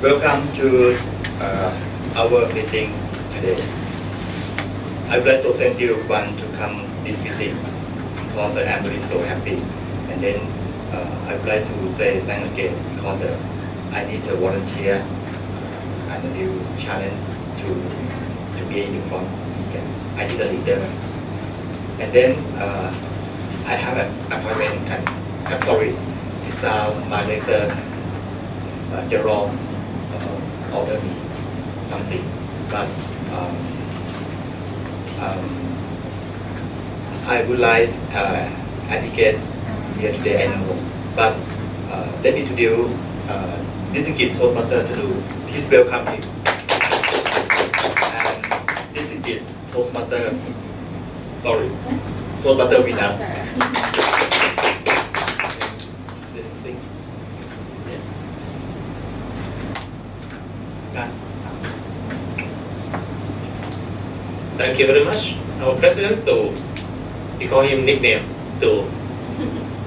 Welcome to our meeting today. I would like to thank you everyone to come this meeting because I am really so happy. And then I would like to say thanks again because I need a volunteer and a new challenge to be in the front. Yeah. I need a leader. And then I have an appointment and I'm sorry, it's now my letter General order me something, but I would like etiquette here today, I know, but let me introduce distinguished Toastmaster to do. Please welcome him. And distinguished Toastmaster, sorry, Toastmaster with us. Thank you very much. Our President Tu, we call him nickname Tu.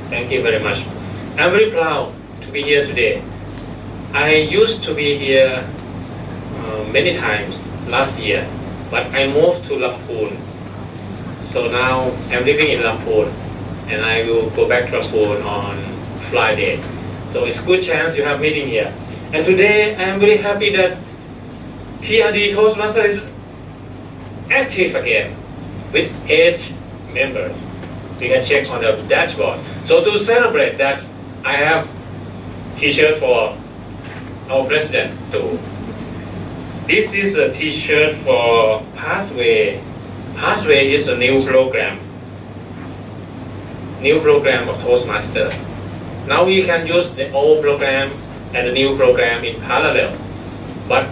Thank you very much. I'm very proud to be here today. I used to be here many times last year, but I moved to Lamphun. So now I'm living in Lamphun, and I will go back to Lamphun on Friday. So it's a good chance you have meeting here. And today I'm very happy that TRD Toastmasters is active again with 8 members. You can check on the dashboard. So to celebrate that, I have t-shirt for our president too. This is a t-shirt for Pathway. Pathway is a new program of Toastmaster. Now we can use the old program and the new program in parallel. But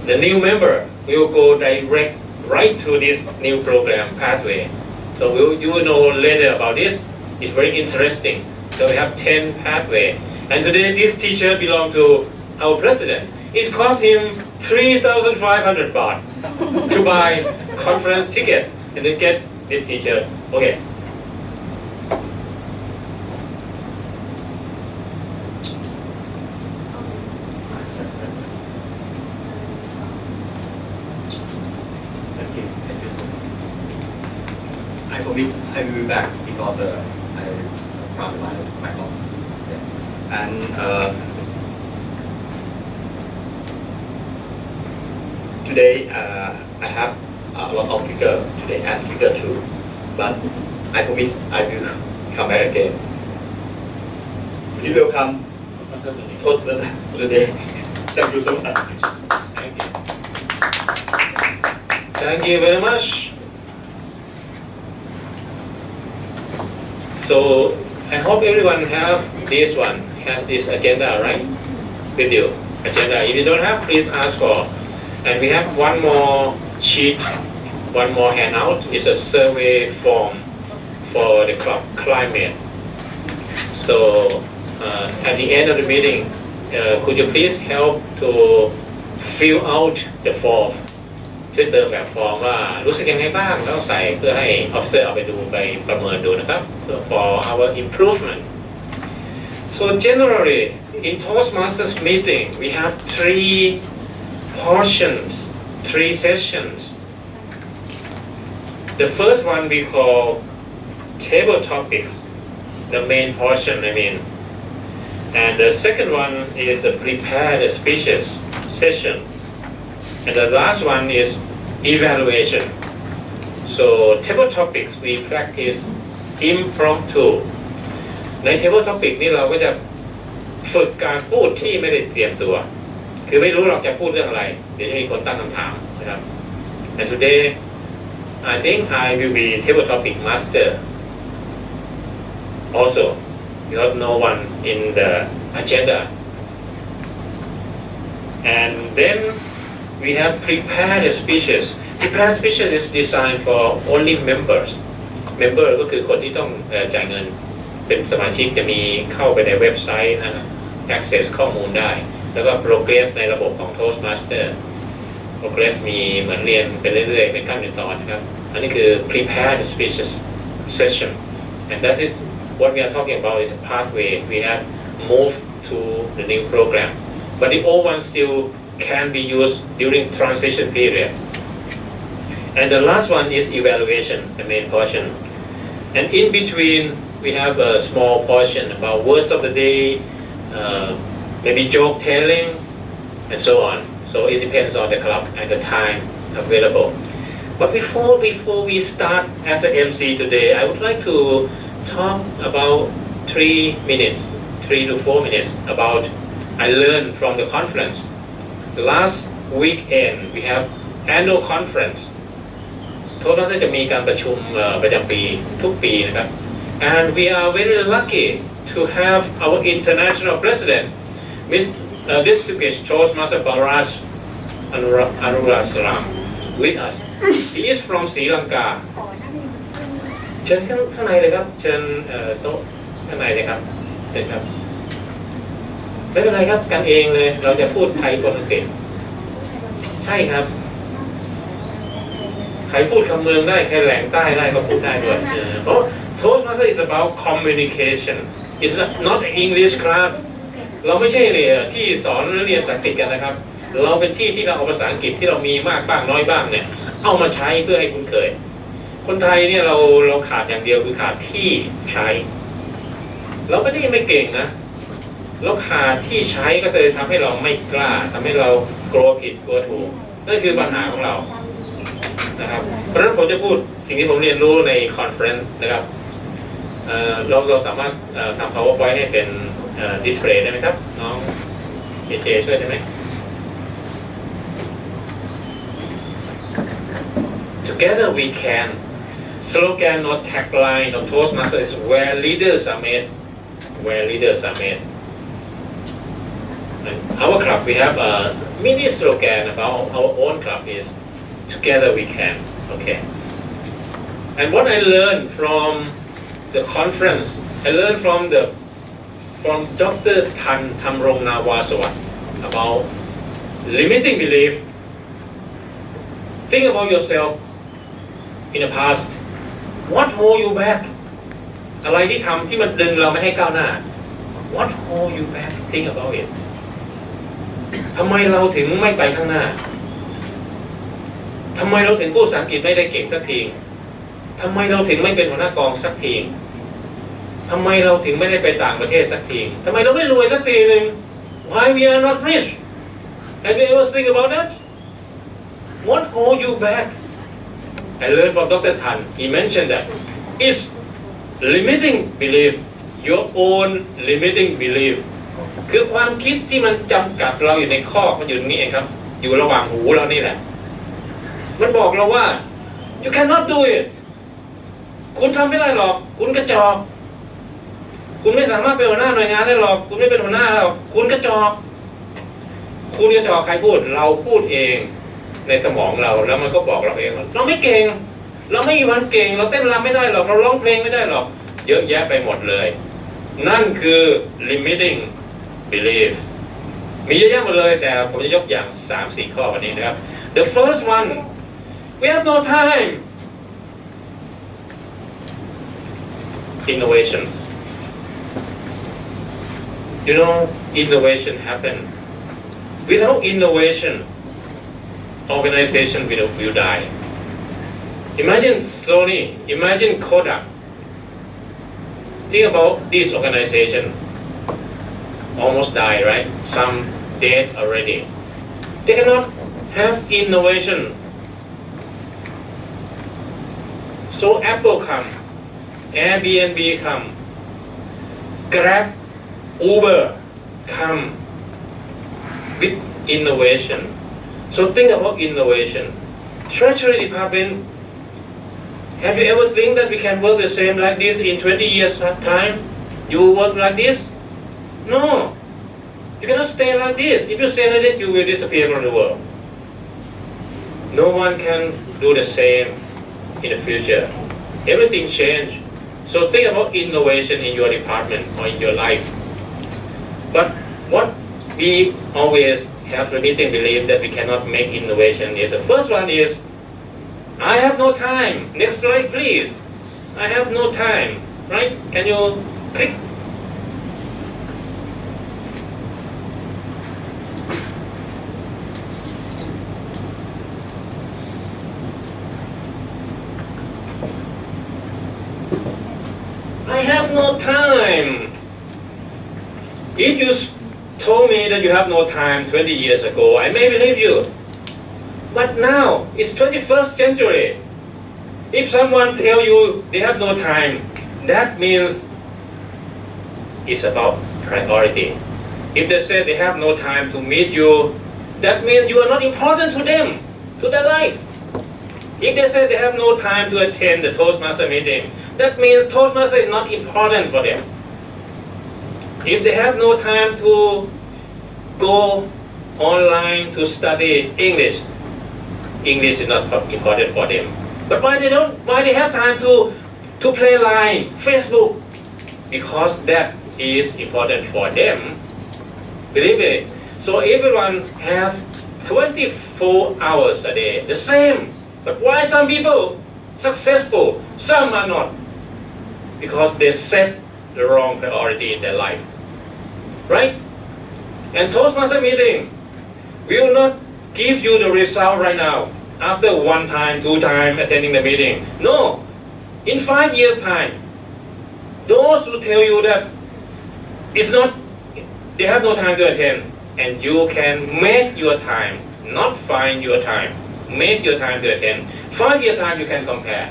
the new member will go direct right to this new program Pathway. So you will know later about this. It's very interesting. So we have 10 Pathway. And today this t-shirt belongs to our president. It cost him 3,500 baht to buy conference ticket and then get this t-shirt. Okay. I will be back because I found my thoughts. Yeah. And today I have a lot of figure today and figure too, but I promise I will come back again. Please welcome Toastmaster today. Thank you so much. Thank you. Thank you very much. So I hope everyone has this agenda, right? With you, agenda. If you don't have, please ask for. And we have one more sheet, one more handout. It's a survey form for the climate. So at the end of the meeting, could you please help to fill out the form? ช่วยเติมแบบฟอร์มว่ารู้สึกยังไงบ้างแล้วใส่เพื่อให้ officer เอาไปดูไปประเมินดูนะครับ for our improvement. So generally in Toastmasters meeting we have 3 portions, 3 sessions. The first one we call table topics, the main portion I mean, and the second one is the prepared speeches session. And the last one is evaluation. So table topics we practice impromptu. ใน table topic นี่เราก็จะฝึกการพูดที่ไม่ได้เตรียมตัวคือไม่รู้เราจะพูดเรื่องอะไรเดี๋ยวจะมีคนตั้งคำถามนะครับ And today I think I will be table topic master also because no one in the agenda. And then we have prepared speeches. Prepared speeches is designed for only members. Member ก็คือคนที่ต้องจ่ายเงินเป็นสมาชิกจะมีเข้าไปในเว็บไซต์นะ access ข้อมูลได้แล้วก็ progress ในระบบของ Toastmaster progress มีเหมือนเรียนไปเรื่อยๆเป็นขั้นเป็นตอนนะครับอันนี้คือ prepared speeches session and that is what we are talking about is a pathway we have moved to the new program but the old one still can be used during transition period. And the last one is evaluation, the main portion. And in between, we have a small portion about words of the day, maybe joke telling, and so on. So it depends on the club and the time available. But before we start as an MC today, I would like to talk about 3 to 4 minutes about I learned from the conference. Last weekend we have annual conference โทษนะจะมีการประชุมประจำปีทุกปีนะครับ and we are very lucky to have our international president Mr. Distinguished Toastmaster Baraj Anurasram with us. He is from Sri Lanka. เชิญข้างในเลยครับเชิญโต๊ะข้างในเลยครับเชิญครับไม่เป็นไรครับกันเองเลยเราจะพูดไทยคนอังกฤษใช่ครับใครพูดคำเมืองได้ใครแหลงใต้ได้ก็พูดได้ด้วยเพราะ Toastmaster is about communication. It's not an English class. เราไม่ใช่เลยที่สอนเรียนภาษาอังกฤษกันนะครับเราเป็นที่ที่เราเอาภาษาอังกฤษที่เรามีมากบ้างน้อยบ้างเนี่ยเอามาใช้เพื่อให้คุ้นเคยคนไทยเนี่ยเราขาดอย่างเดียวคือขาดที่ใช้เราไม่ได้ไม่เก่งนะเราขาดที่ใช้ก็เลยทำให้เราไม่กล้าทำให้เรากลัวผิดกลัวถูกนั่นคือปัญหาของเรานะครับเพราะฉะนั้นผมจะพูดสิ่งที่ผมเรียนรู้ในคอนเฟรนซ์นะครับเราสามารถทำ PowerPoint ให้เป็นดิสเพลย์ได้ไหมครับน้องเจช่วยได้ไหม Together we can slogan or tagline of Toastmasters is where leaders are made. Where leaders are made. In our club we have a mini slogan about our own club is together we can. Okay. And what I learned from the conference, I learned from Dr. Tan Thamrong Nawasawat about limiting belief. Think about yourself in the past. What hold you back? อะไรที่ทำที่มันดึงเราไม่ให้ก้าวหน้า What hold you back? Think about it. ทำไมเราถึงไม่ไปข้างหน้าทำไมเราถึงพูดภาษาอังกฤษไม่ได้เก่งสักทีทำไมเราถึงไม่เป็นหัวหน้ากองสักทีทำไมเราถึงไม่ได้ไปต่างประเทศสักทีทำไมเราไม่รวยสักทีหนึ่ง Why we are not rich? Have you ever think about that? What hold you back? I learned from Dr. Tan. He mentioned that it's limiting belief, your own limiting belief. คือความคิดที่มันจำกัดเราอยู่ในข้อมันอยู่ตรงนี้เองครับอยู่ระหว่างหูเรานี่แหละมันบอกเราว่า you cannot do it คุณทำไม่ได้หรอกคุณกระจอกคุณไม่สามารถเป็นหัวหน้าหน่วยงานได้หรอกคุณไม่เป็นหัวหน้าหรอกคุณกระจอกคุณกระจอกใครพูดเราพูดเองในสมองเราแล้วมันก็บอกเราเองเราไม่เก่งเราไม่มีวันเก่งเราเต้นรำไม่ได้หรอกเราร้องเพลงไม่ได้หรอกเยอะแยะไปหมดเลยนั่นคือ limiting belief มีเยอะแยะหมดเลยแต่ผมจะยกอย่าง 3-4 ข้อวันนี้นะครับ The first one we have no time innovation you know innovation happen without innovation organization will die imagine Sony imagine Kodak think about this organization almost die right some dead already they cannot have innovation so Apple come Airbnb come Grab Uber come with innovation so think about innovation Treasury Department have you ever think that we can work the same like this in 20 years time you will work like this no you cannot stay like this if you stay like this you will disappear from the world no one can do the same in the future everything change so think about innovation in your department or in your life but what we always have limiting belief that we cannot make innovation is the first one is I have no time next slide please I have no time right can you click no time. If you told me that you have no time 20 years ago, I may believe you. But now, it's 21st century. If someone tell you they have no time, that means it's about priority. If they say they have no time to meet you, that means you are not important to them, to their life. If they say they have no time to attend the Toastmaster meeting, that means Toastmaster is not important for them. If they have no time to go online to study English, English is not important for them. But why they have time to play Line, Facebook? Because that is important for them. Believe me. So everyone have 24 hours a day, the same. But why some people successful, some are not? Because they set the wrong priority in their life. Right? And Toastmaster meeting will not give you the result right now, after 1 time, 2 time attending the meeting. No. In 5 years' time, those who tell you that it's not, they have no time to attend, and you can make your time, not find your time, make your time to attend. 5 years' time you can compare,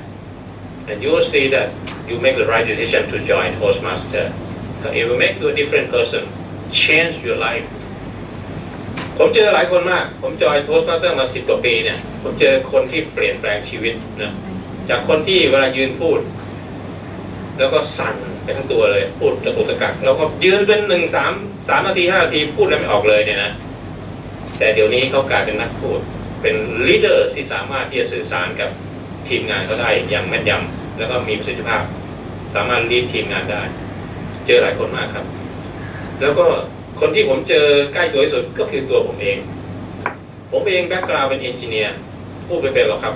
and you will see that you make the right decision to join Toastmaster. So it will make you a different person, change your life. ผมเจอหลายคนมาก ผมจอยโทสต์มาสเตอร์มา10 กว่าปีเนี่ย ผมเจอคนที่เปลี่ยนแปลงชีวิตนะ จากคนที่เวลายืนพูด แล้วก็สั่นไปทั้งตัวเลย พูดตะกุกตะกักแล้วก็ยืนเป็น3 นาที 5 นาทีพูดอะไรไม่ออกเลยเนี่ยนะ แต่เดี๋ยวนี้เขากลายเป็นนักพูด เป็นลีดเดอร์ที่สามารถที่จะสื่อสารกับทีมงานเขาได้อย่างแม่นยำแล้วก็มีประสิทธิภาพ สามารถลีดทีมงานได้ เจอหลายคนมากครับ แล้วก็คนที่ผมเจอใกล้ตัวที่สุดก็คือตัวผมเองแบ็คกราวด์เป็นเอนจิเนียร์พูดไม่เป็นหรอกครับ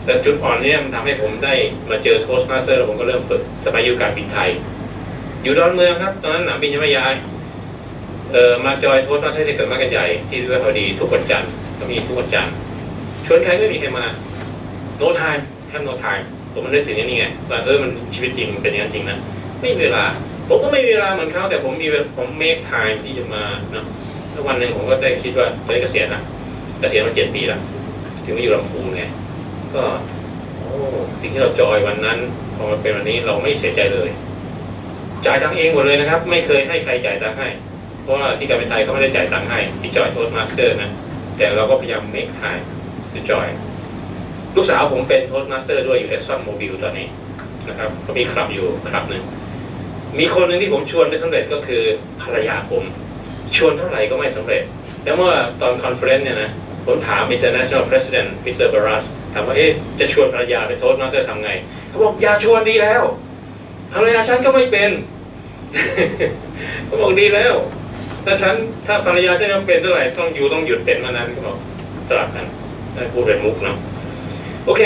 แต่จุดอ่อนนี้มันทำให้ผมได้มาเจอโทสต์มาสเตอร์แล้วผมก็เริ่มฝึกสมัยอยู่การบินไทยอยู่ดอนเมืองครับตอนนั้นหนามบินยังไม่ย้ายมาจอยโทสต์มาสเตอร์ที่เกิดมากันใหญ่ที่วิภาวดีทุกวันจันทร์ก็มีทุกวันจันทร์ชวนใครก็ไม่มีใครมา no time have no time ผมมันนึกถึงนี่ไงว่ามันชีวิตจริงเป็นอย่างนั้นจริงนะไม่มีเวลาผมก็ไม่มีเวลาเหมือนเขาแต่ผมmake time ที่จะมาเนาะแล้ววันหนึ่งผมก็ได้คิดว่าจะได้เกษียณนะเกษียณมา7 ปีแล้วถึงมาอยู่ลำพูนไงก็สิ่งที่เราจอยวันนั้นพอมาเป็นวันนี้เราไม่เสียใจเลยจ่ายตังค์เองหมดเลยนะครับไม่เคยให้ใครจ่ายตังค์ให้เพราะว่าที่การบินไทยเขาไม่ได้จ่ายตังค์ให้ที่จอยโทสต์มาสเตอร์นะแต่เราก็พยายาม make time to join ลูกสาวผมเป็นโทสต์มาสเตอร์ด้วยอยู่ Exxon Mobil ตอนนี้นะครับก็มีคลับอยู่คลับหนึ่งมีคนหนึ่งที่ผมชวนไม่สำเร็จก็คือภรรยาผมชวนเท่าไหร่ก็ไม่สำเร็จแล้วเมื่อตอนคอนเฟอเรนซ์เนี่ยนะผมถาม International President Mr. Barras ถามว่าจะชวนภรรยาไปโทสต์มาสเตอร์ทำไงเขาบอกอย่าชวนดีแล้วภรรยาฉันก็ไม่เป็น เขาบอกดีแล้วถ้าภรรยาฉันยังเป็นเท่าไหร่ต้องหยุดเป็นมานั้นเขาบอกสลับกันพูดเป็นมุกเนาะโอเค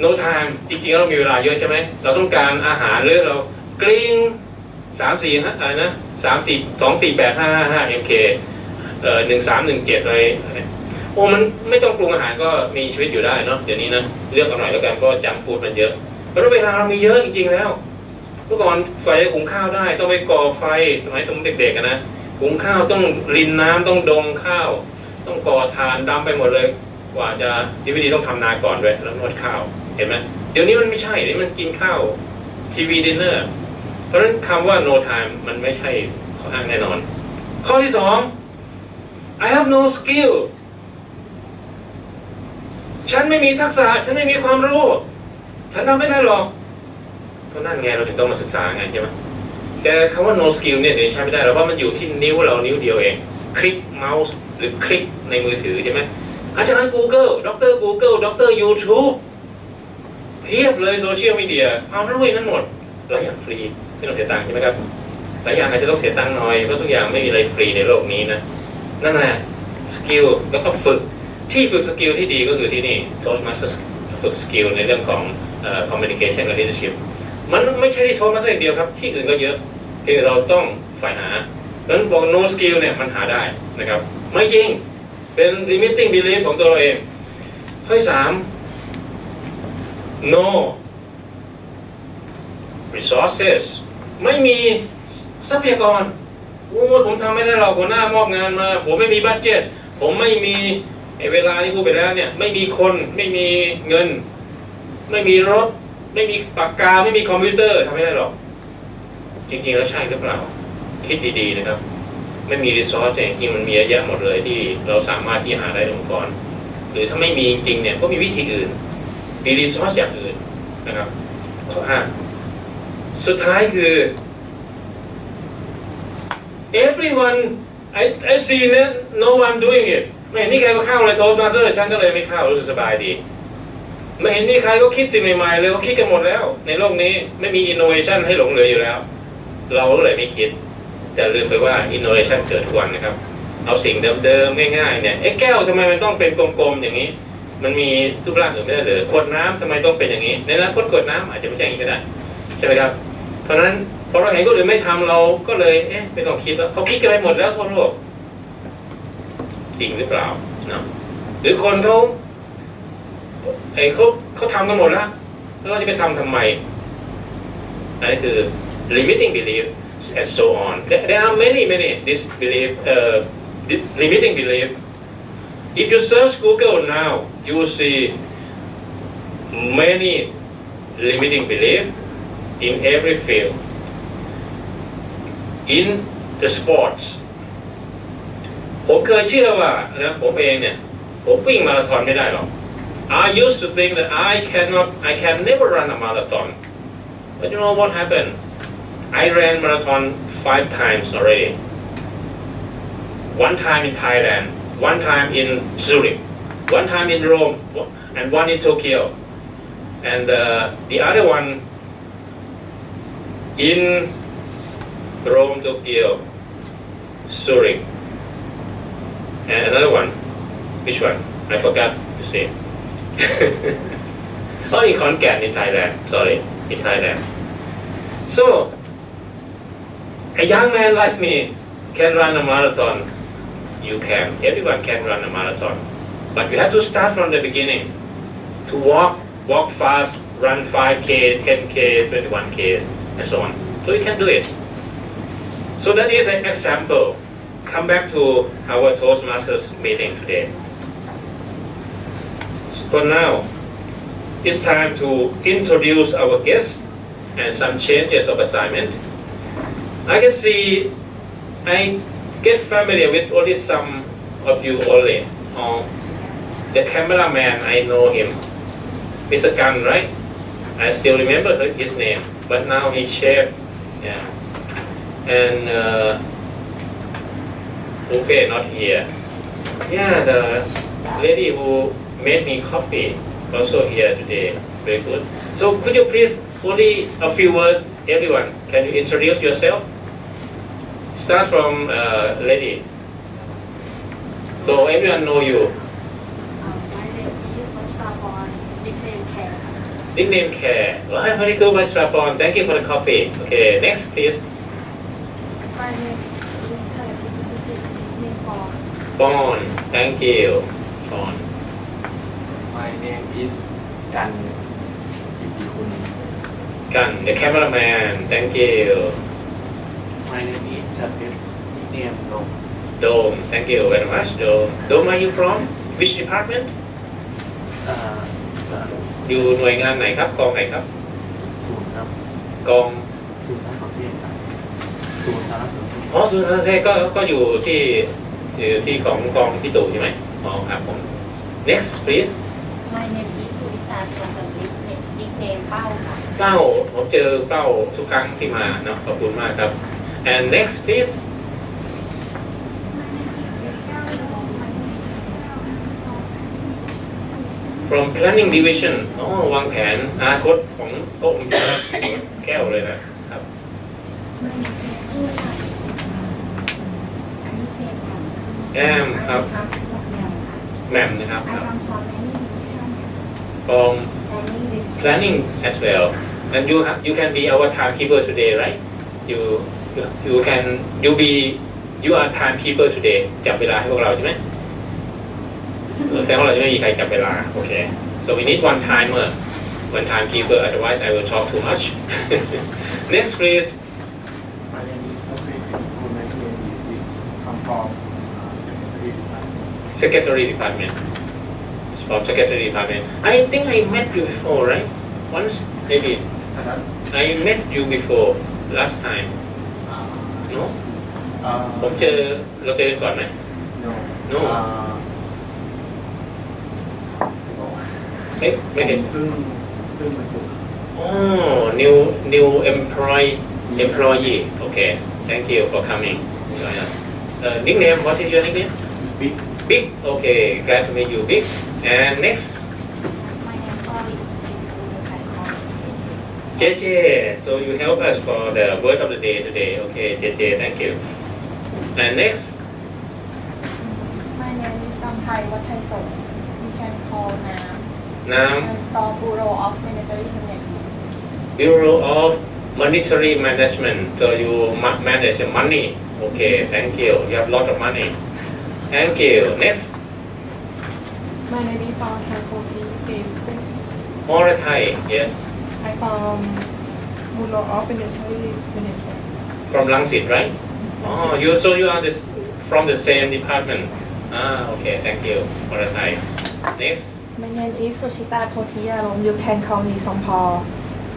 no time จริงๆแล้วเรามีเวลาเยอะใช่ไหมเราต้องการอาหารหรือเรากลิ้ง3-4อะไรนะ3-4-2-4-8-5-5 MK 1317อะไรโอ้มันไม่ต้องปรุงอาหารก็มีชีวิตอยู่ได้เนาะเดี๋ยวนี้นะเลือกกันหน่อยแล้วกันก็จังฟู้ดมันเยอะแล้วเวลาเรามีเยอะจริงๆแล้วเมื่อก่อนไฟหุงข้าวได้ต้องไปก่อไฟสมัยผมเด็กๆนะหุงข้าวต้องรินน้ำต้องดงข้าวต้องก่อถ่านดำไปหมดเลยกว่าจะดีวิดีต้องทำนาก่อนด้วยแล้วนวดข้าวเห็นไหมเดี๋ยวนี้มันไม่ใช่เดี๋ยวมันกินข้าวทีวีดินเนอร์เพราะฉะนั้นคำว่า no time มันไม่ใช่ข้ออ้างแน่นอนข้อที่ 2 I have no skill ฉันไม่มีทักษะฉันไม่มีความรู้ฉันทำไม่ได้หรอกก็นั่นไงเราถึงต้องมาศึกษาไงใช่ไหมแต่คำว่า no skill เนี่ยเดี๋ยวใช้ไม่ได้หรอกว่ามันอยู่ที่นิ้วเรานิ้วเดียวเองคลิกเมาส์หรือคลิกในมือถือใช่ไหมอาจารย์ Google ดร Google ดร YouTube เพียบเลยโซเชียลมีเดียเอาทั้งนั้นหมดหลายอย่างฟรีไม่ต้องเสียตังค์ใช่ไหมครับหลายอย่างอาจจะต้องเสียตังค์หน่อยเพราะทุกอย่างไม่มีอะไรฟรีในโลกนี้นะนั่นแหละสกิลแล้วก็ฝึกสกิลที่ดีก็คือที่นี่ Toastmasters ฝึกสกิลในเรื่องของcommunication และ leadership มันไม่ใช่ที่ Toastmasters อย่างเดียวครับที่อื่นก็เยอะคือเราต้องฝ่ายหาดังนั้นบอก no skill เนี่ยมันหาได้นะครับไม่จริงเป็น limiting belief ของตัวเราเองข้อ 3 no resources ไม่มีทรัพยากรโอ้ผมทำไม่ได้หรอกหัวหน้ามอบงานมาผมไม่มีบัดเจ็ตผมไม่มีเวลาที่พูดไปแล้วเนี่ยไม่มีคนไม่มีเงินไม่มีรถไม่มีปากกาไม่มีคอมพิวเตอร์ทำไม่ได้หรอกจริงๆแล้วใช่หรือเปล่าคิดดีๆนะครับไม่มีรีซอสเนี่ยจริงมันมีเยอะแยะหมดเลยที่เราสามารถที่หาได้ในองค์กรหรือถ้าไม่มีจริงๆเนี่ยก็มีวิธีอื่นมีรีซอสอย่างอื่นนะครับข้อ5สุดท้ายคือ everyone I see that no one doing it ไม่เห็นนี่ใครก็เข้าเลย Toastmasters ฉันก็เลยไม่เข้ารู้สึกสบายดีไม่เห็นนี่ใครก็คิดสิ่งใหม่ๆเลยเขาคิดกันหมดแล้วในโลกนี้ไม่มี innovation ให้หลงเหลืออยู่แล้วเราก็เลยไม่คิดแต่ลืมไปว่า innovation เกิดทุกวันนะครับเอาสิ่งเดิมๆง่ายๆเนี่ยแก้วทำไมมันต้องเป็นกลมๆอย่างนี้มันมีรูปร่างอื่นไม่ได้เลยขวดน้ำทำไมต้องเป็นอย่างนี้ในนั้นขวดน้ำอาจจะไม่ใช่อย่างนี้ก็ได้ใช่ไหมครับเพราะฉะนั้นพอเราเห็นคนอื่นไม่ทำเราก็เลยไม่ต้องคิดแล้วเขาคิดกันไปหมดแล้วทั่วโลกจริงหรือเปล่านะหรือคนเขาทำกันหมดแล้วเราจะไปทำไมอันนี้คือ limiting belief and so on there are many this belief limiting belief if you search Google now you will see many limiting belief in every field in the sports ผมเคยเชื่อว่านะผมเองเนี่ยผมวิ่งมาราธอนไม่ได้หรอก I used to think that I can never run a marathon but you know what happened I ran marathon 5 times already one time in Thailand one time in Zurich one time in Rome and one in Tokyo and the other one in Rome, Tokyo, Zurich, and another one. Which one? I forgot to say. Oh, in Khon-Kaen in Thailand. Sorry, in Thailand. So, a young man like me can run a marathon. You can. Everyone can run a marathon. But you have to start from the beginning. To walk fast, run 5K, 10K, 21K, and so on. So you can do it. So that is an example. Come back to our Toastmasters meeting today. For now, it's time to introduce our guests and some changes of assignment. I can see I get familiar with only some of you only. The cameraman, I know him. Mr. Gan, right? I still remember his name, but now he's chef. Yeah. And okay, not here. Yeah, the lady who made me coffee also here today. Very good. So could you please only a few words, everyone? Can you introduce yourself? Start from lady. So everyone know you. My name is Vashrapon, nickname Care. Nickname Care. Well, very good, Vashrapon. Thank you for the coffee. Okay, next please. My name is Thayasipati, nickname Pon. Pon. Thank you. Pon. My name is Gan Ipikun. Gan, the cameraman. Thank you. My name is Japit. Nickname Dom. Dome. Thank you very much, Dome. Dome, are you from which department? อยู่หน่วยงานไหนครับกองไหนครับ ศูนย์ครับ กอง ศูนย์ทั้งประเทศครับศูนย์สารสนเทศ อ๋อสุนทรเทพก็อยู่ที่ของกองพี่ตู่ใช่ไหมอ๋อครับผม next please My name is Suvita Suwasamrit, nickname เป้าค่ะ เป้าผมเจอเป้าทุกครั้งที่มาเนาะขอบคุณมากครับ and next please from planning division อ๋อวางแผนอนาคตของโต๊ะแก้วเลยนะครับ แอมครับแหม่มนะครับfrom planning as well and you can be our timekeeper today right you are timekeeper today จับเวลาให้พวกเราใช่ไหมแต่ว่าเราจะไม่มีใครจับเวลาโอเค so we need one timer one timekeeper, otherwise I will talk too much. Next, please. My name is Nopri. My name is come from Secretary Department. Secretary Department. From Secretary Department. I think I met you before, right? Once, maybe. I met you before last time. No? ผมเราเจอกันก่อนไหม No. No. ไม่เห็น เพิ่งมาเจอ Oh, new employee. Okay. Thank you for coming. Nickname. What is your nickname? Big. Big. Okay. Glad to meet you, Big. And next, My name is Alice. You can call me JJ. So you help us for the word of the day today. Okay, JJ. Thank you. And next, My name is Nampai Wattaisong. You can call Nam. Nam. I'm from Bureau of Monetary Management. Bureau of Monetary Management. So you manage the money. Okay. Thank you. You have a lot of money. Thank you. Next, My name is Song Kankoti. Mora Thai. Yes. I'm from Bureau of Monetary Management. From Langsit, right? Oh, you are from the same department. Okay. Thank you. Mora Thai. Next. My name is Sushita Thotiyarong. You can call me Sompal.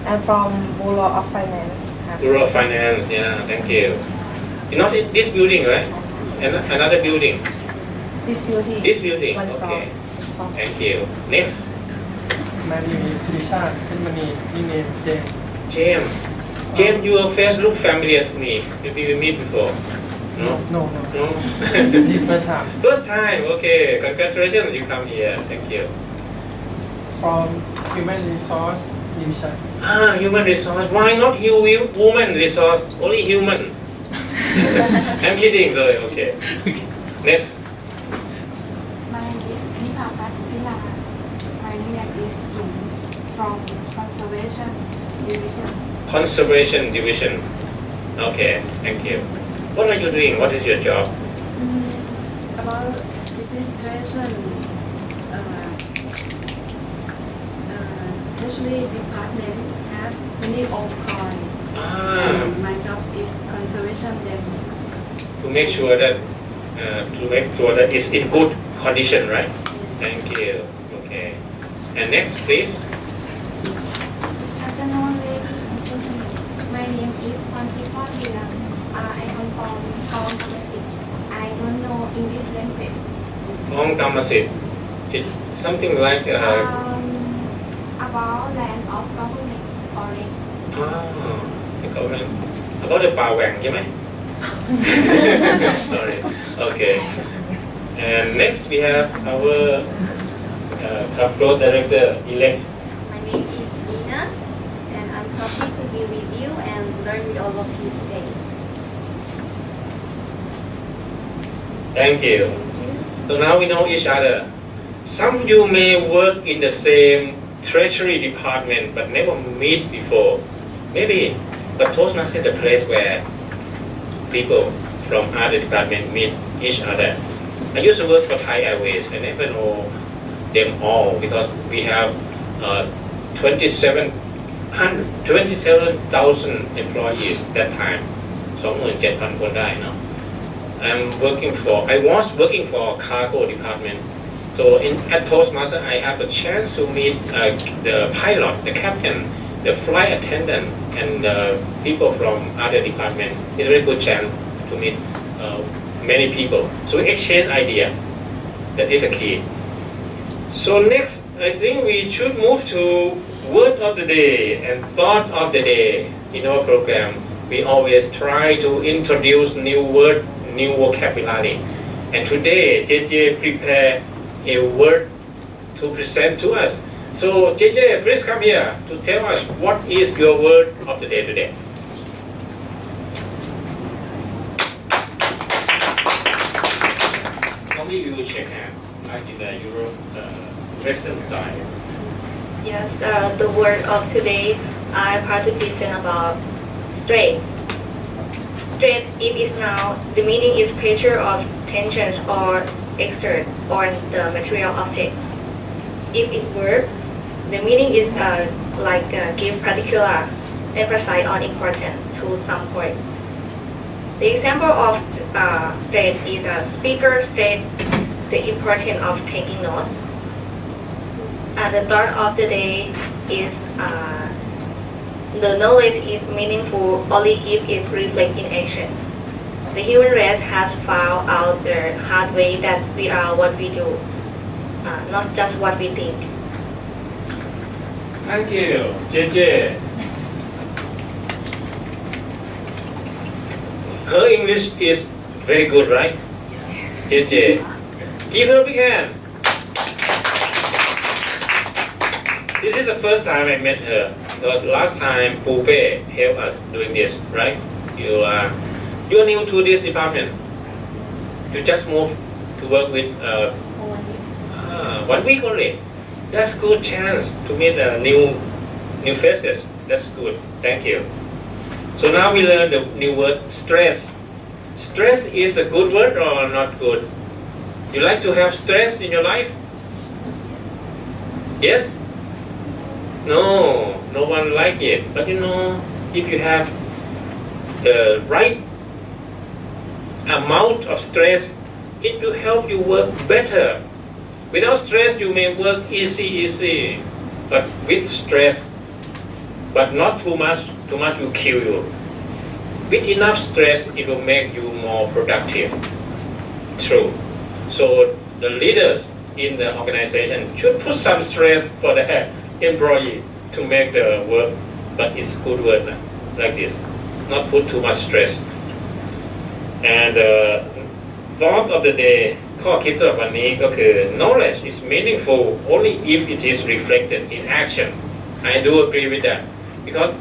I'm from Bureau of Finance. Bureau of Finance, yeah, thank you. You're not in this building, right? Another building. This building. This building, One floor. okay. From Thank you. Next, My name is Srishan. Penmani. Nickname James. James. James, your face look familiar to me. Maybe we meet before. No? No. No? This first time. First time, okay. Congratulations, you come here. Thank you. From Human Resource Division. Human resource. Why not woman resource? Only human. I'm kidding, sorry, okay. Next. My name is Nipapat Pila. My name is Jung from Conservation Division. Conservation Division. Okay, thank you. What are you doing? What is your job? About registration, actually department have many old coin. My job is conservation them. To make sure that it's in good condition, right? Thank you. Okay. And next, please. Good afternoon, ladies and gentlemen. My name is Pantipon Wilang. I am from Kawan Kamasit. I don't know English language. Long Tamasit. It's something like About lands of government foreign. the government. About the power bank, you mean? Sorry. Okay. And next we have our club growth director elect. My name is Venus, and I'm happy to be with you and learn with all of you today. Thank you. So now we know each other. Some of you may work in the same treasury department but never meet before. Maybe, but Toastmasters is the place where people from other department meet each other. I used to work for Thai Airways. I never know them all because we have 27,000 employees that time. 27,000 คนได้เนาะ I was working for cargo department. So at Toastmasters, I have a chance to meet the pilot, the captain, the flight attendant, and people from other departments. It's a very good chance to meet many people. So we exchange idea. That is a key. So next, I think we should move to word of the day and thought of the day. In our program, we always try to introduce new word, new vocabulary. And today, JJ prepared a word to present to us. So JJ, please come here to tell us what is your word of the day today. Only we will shake hands like in the Europe Western style. Yes, the word of today, I part to present about straight. Straight, if it's noun, the meaning is pressure of tensions or exert on the material object. If it verb, The meaning is give particular emphasis on important to some point. The example of state is a speaker state the importance of taking notes. And the thought of the day is the knowledge is meaningful only if it reflects in action. The human race has found out the hard way that we are what we do, not just what we think. Thank you, JJ. Her English is very good, right? Yes. JJ, give her a big hand. This is the first time I met her. Because last time Pupe helped us doing this, right? You are new to this department. You just moved to work with 1 week only. That's good chance to meet new faces. That's good. Thank you. So now we learn the new word stress. Stress is a good word or not good? You like to have stress in your life? Yes? No, no one like it. But if you have the right amount of stress, it will help you work better. Without stress, you may work easy. But with stress, but not too much will kill you. With enough stress, it will make you more productive. True. So the leaders in the organization should put some stress for the employee to make the work, but it's good work like this. Not put too much stress. And thought of the day ข้อคิดสำหรับวันนี้ก็คือ knowledge is meaningful only if it is reflected in action. I do agree with that because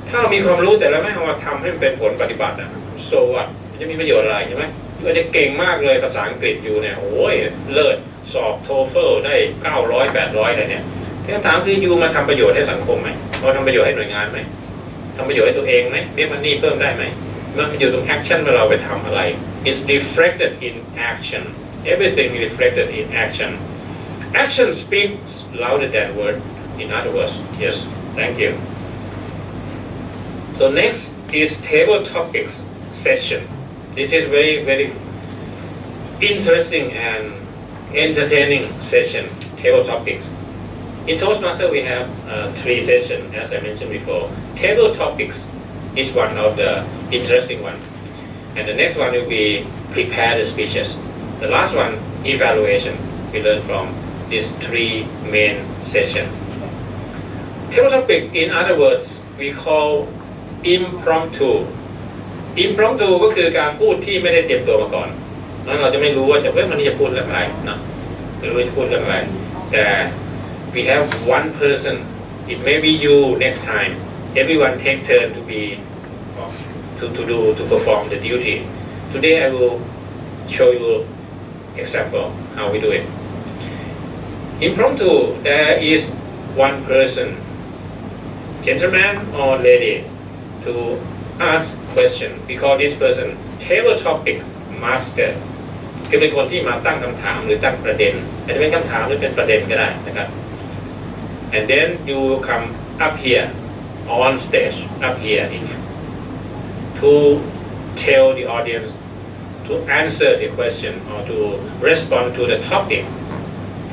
ถ้าเรามีความรู้แต่เราไม่เอามาทำให้มันเป็นผลปฏิบัตินะ so what จะมีประโยชน์อะไรใช่ไหมอยู่อาจจะเก่งมากเลยภาษาอังกฤษอยู่เนี่ยโอ้ยเลิศสอบ TOEFL ได้900 800อะไรเนี่ยคำถามคืออยู่มาทำประโยชน์ให้สังคมไหมเราทำประโยชน์ให้หน่วยงานไหมทำประโยชน์ให้ตัวเองไหมเรียกมันนี่เพิ่มได้ไหมมันอยู่ตรง action ว่าเราไปทำอะไร it's reflected in action everything is reflected in action action speaks louder than word in other words yes thank you so next is table topics session this is very interesting and entertaining session table topics in Toastmasters we have 3 sessions as I mentioned before table topics is one of the interesting one and the next one will be prepare the speeches the last one evaluation we learn from these 3 main sessions table topic in other words we call impromptu ก็คือการพูดที่ไม่ได้เตรียมตัวมาก่อนแล้วเราจะไม่รู้ว่าวันนี้จะพูดเรื่องอะไรนะไม่รู้จะพูดเรื่องอะไรแต่ we have one person it may be you next time everyone take turn to be to perform the duty today I will show you example how we do it impromptu there is one person gentleman or lady to ask question we call this person table topic master คือเป็นคนที่มาตั้งคำถามหรือตั้งประเด็นอาจจะเป็นคำถามหรือเป็นประเด็นก็ได้นะครับ and then you come up here on stage up here to tell the audience to answer the question or to respond to the topic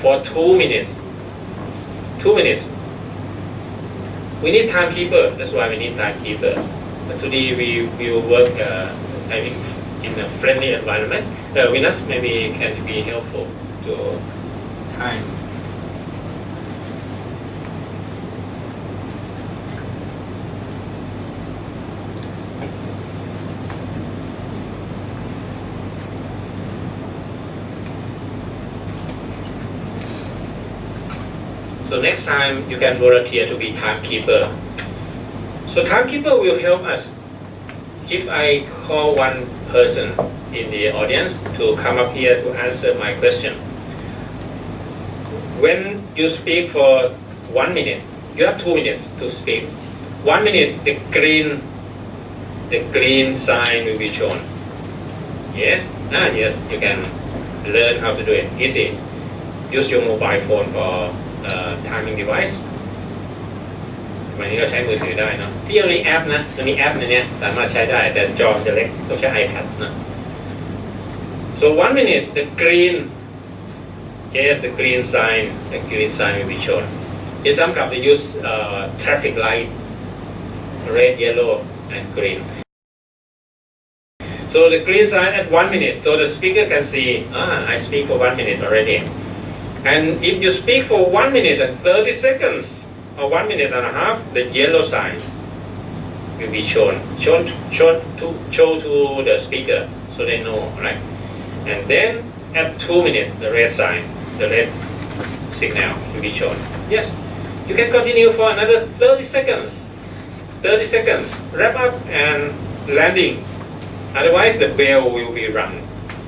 for 2 minutes 2 minutes we need timekeeper that's why we need timekeeper but today we will work I think in a friendly environment with us maybe can be helpful to time so next time you can volunteer to be timekeeper so timekeeper will help us if I call one person in the audience to come up here to answer my question when you speak for 1 minute you have 2 minutes to speak 1 minute the green sign will be shown yes yes you can learn how to do it easy use your mobile phone for timing device วันนี้เราใช้มือถือได้เนาะที่มันมีแอปนะมันมีแอปในเนี้ยสามารถใช้ได้แต่จอมันจะเล็กต้องใช้ iPad นะ so 1 minute the green yes the green sign will be shown in some club they use traffic light red yellow and green so the green sign at 1 minute so the speaker can see I speak for 1 minute already and if you speak for 1 minute and 30 seconds or 1 minute and a half the yellow sign will be shown to the speaker so they know right and then at 2 minutes the red sign the red signal will be shown yes you can continue for another 30 seconds wrap up and landing otherwise the bell will be rung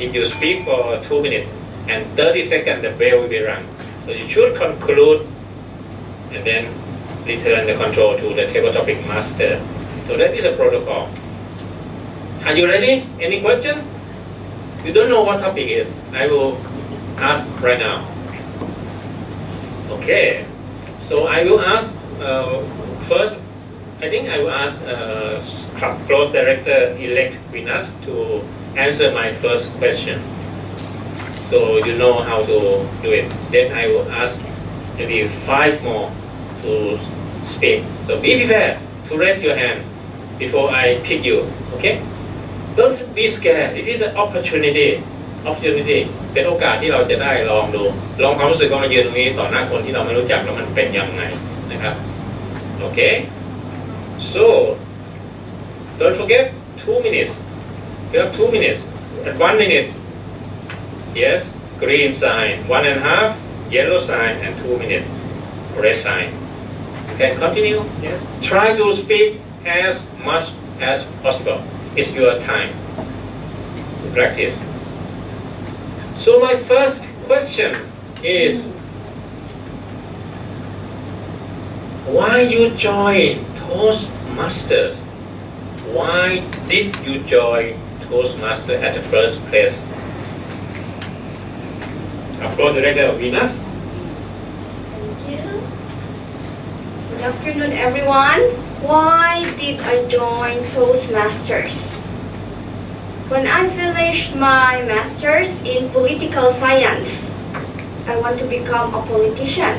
if you speak for 2 minutes and 30 seconds the bell will be rung so you should conclude and then return the control to the table topic master so that is a protocol are you ready any question you don't know what topic is I will ask right now okay so I will ask first I think I will ask club close director elect Venus to answer my first question so you know how to do it then I will ask maybe 5 more to speak so be prepared to raise your hand before I pick you okay don't be scared this is an opportunity เป็นโอกาสที่เราจะได้ลองดูลองความรู้สึกของเรายืนตรงนี้ต่อหน้าคนที่เราไม่รู้จักแล้วมันเป็นยังไงนะครับโอเค so don't forget 2 minutes you have 2 minutes at 1 minute yes green sign 1.5 yellow sign and 2 minutes red sign okay continue yes try to speak as much as possible it's your time to practice so my first question is why you join Toastmasters why did you join Toastmasters at the first place Applaud director Venus Thank you. Good afternoon, everyone. Why did I join Toastmasters? When I finished my master's in political science, I want to become a politician.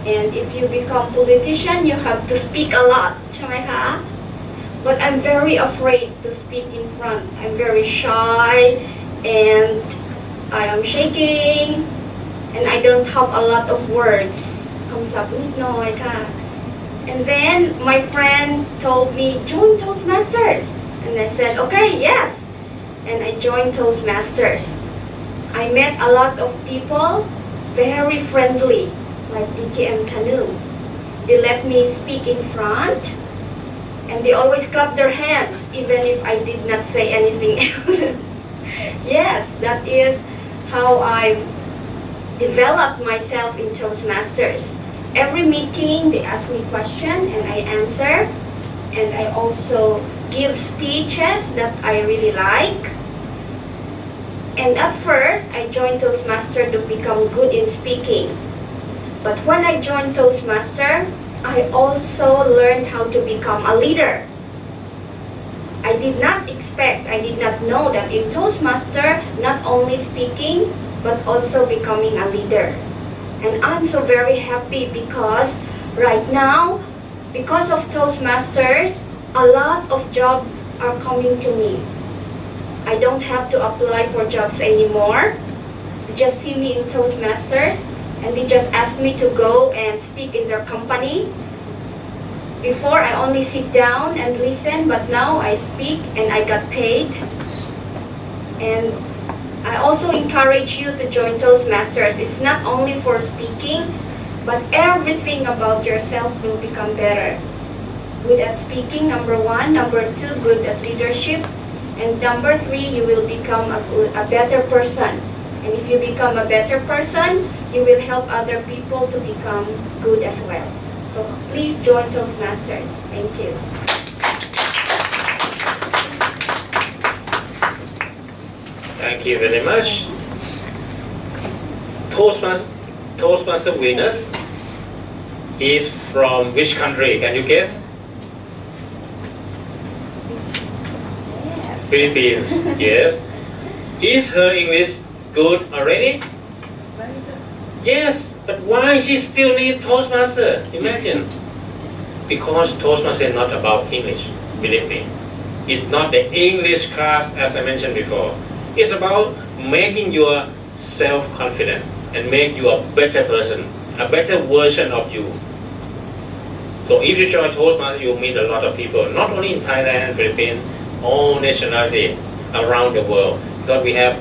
And if you become politician, you have to speak a lot, ใช่ไหมคะ But I'm very afraid to speak in front. I'm very shy and I am shaking and I don't have a lot of words. คำศัพท์นิดหน่อยค่ะ And then my friend told me, join Toastmasters. And I said, okay, yes. And I joined Toastmasters. I met a lot of people, very friendly, like DTM Tanu. They let me speak in front. And they always clap their hands, even if I did not say anything else. Yes, that is how I developed myself in Toastmasters. Every meeting, they ask me questions and I answer. And I also give speeches that I really like. And at first, I joined Toastmasters to become good in speaking. But when I joined Toastmasters, I also learned how to become a leader. I did not expect, I did not know that in Toastmasters, not only speaking, but also becoming a leader. And I'm so very happy because right now, because of Toastmasters, a lot of jobs are coming to me. I don't have to apply for jobs anymore. They just see me in Toastmasters and they just ask me to go and speak in their company. Before I only sit down and listen, but now I speak and I got paid. And I also encourage you to join Toastmasters. It's not only for speaking, but everything about yourself will become better. Good at speaking, number 1. Number 2, good at leadership. And number 3, you will become a better person. And if you become a better person, you will help other people to become good as well. So please join Toastmasters. Thank you. Thank you very much. Toastmaster Venus is from which country? Can you guess? Yes. Philippines. Yes. Is her English good already? Very good. Yes. But why she still need Toastmaster? Imagine. Because Toastmaster is not about English. Believe me. It's not the English class as I mentioned before. It's about making you self-confident and make you a better person, a better version of you. So if you join Toastmasters, you'll meet a lot of people, not only in Thailand, Philippines, all nationality around the world. Because we have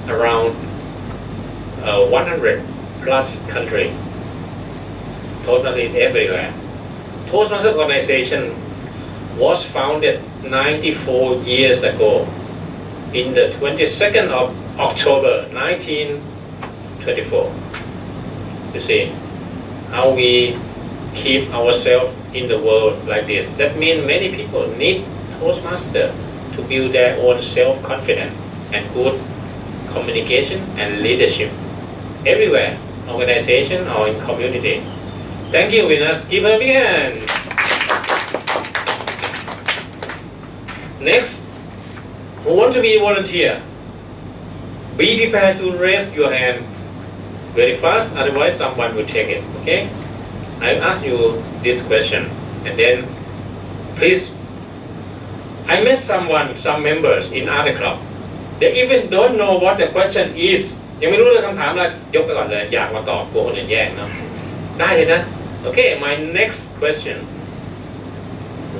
around 100 plus country. Toastmasters is everywhere. Toastmasters organization was founded 94 years ago in the 22nd of October 1924. You see how we keep ourselves in the world like this. That means many people need Toastmaster to build their own self-confidence and good communication and leadership everywhere, organization or in community. Thank you, winners. Give her a big hand. Next, who want to be volunteer? Be prepared to raise your hand very fast, otherwise someone will take it, okay? I ask you this question, and then please, I met some members in other club. They even don't know what the question is. ยังไม่รู้เลยคำถามอะไรยกไปก่อนเลยอยากมาตอบกลัวคนอื่นแย่งเนาะได้เลยนะ Okay, my next question.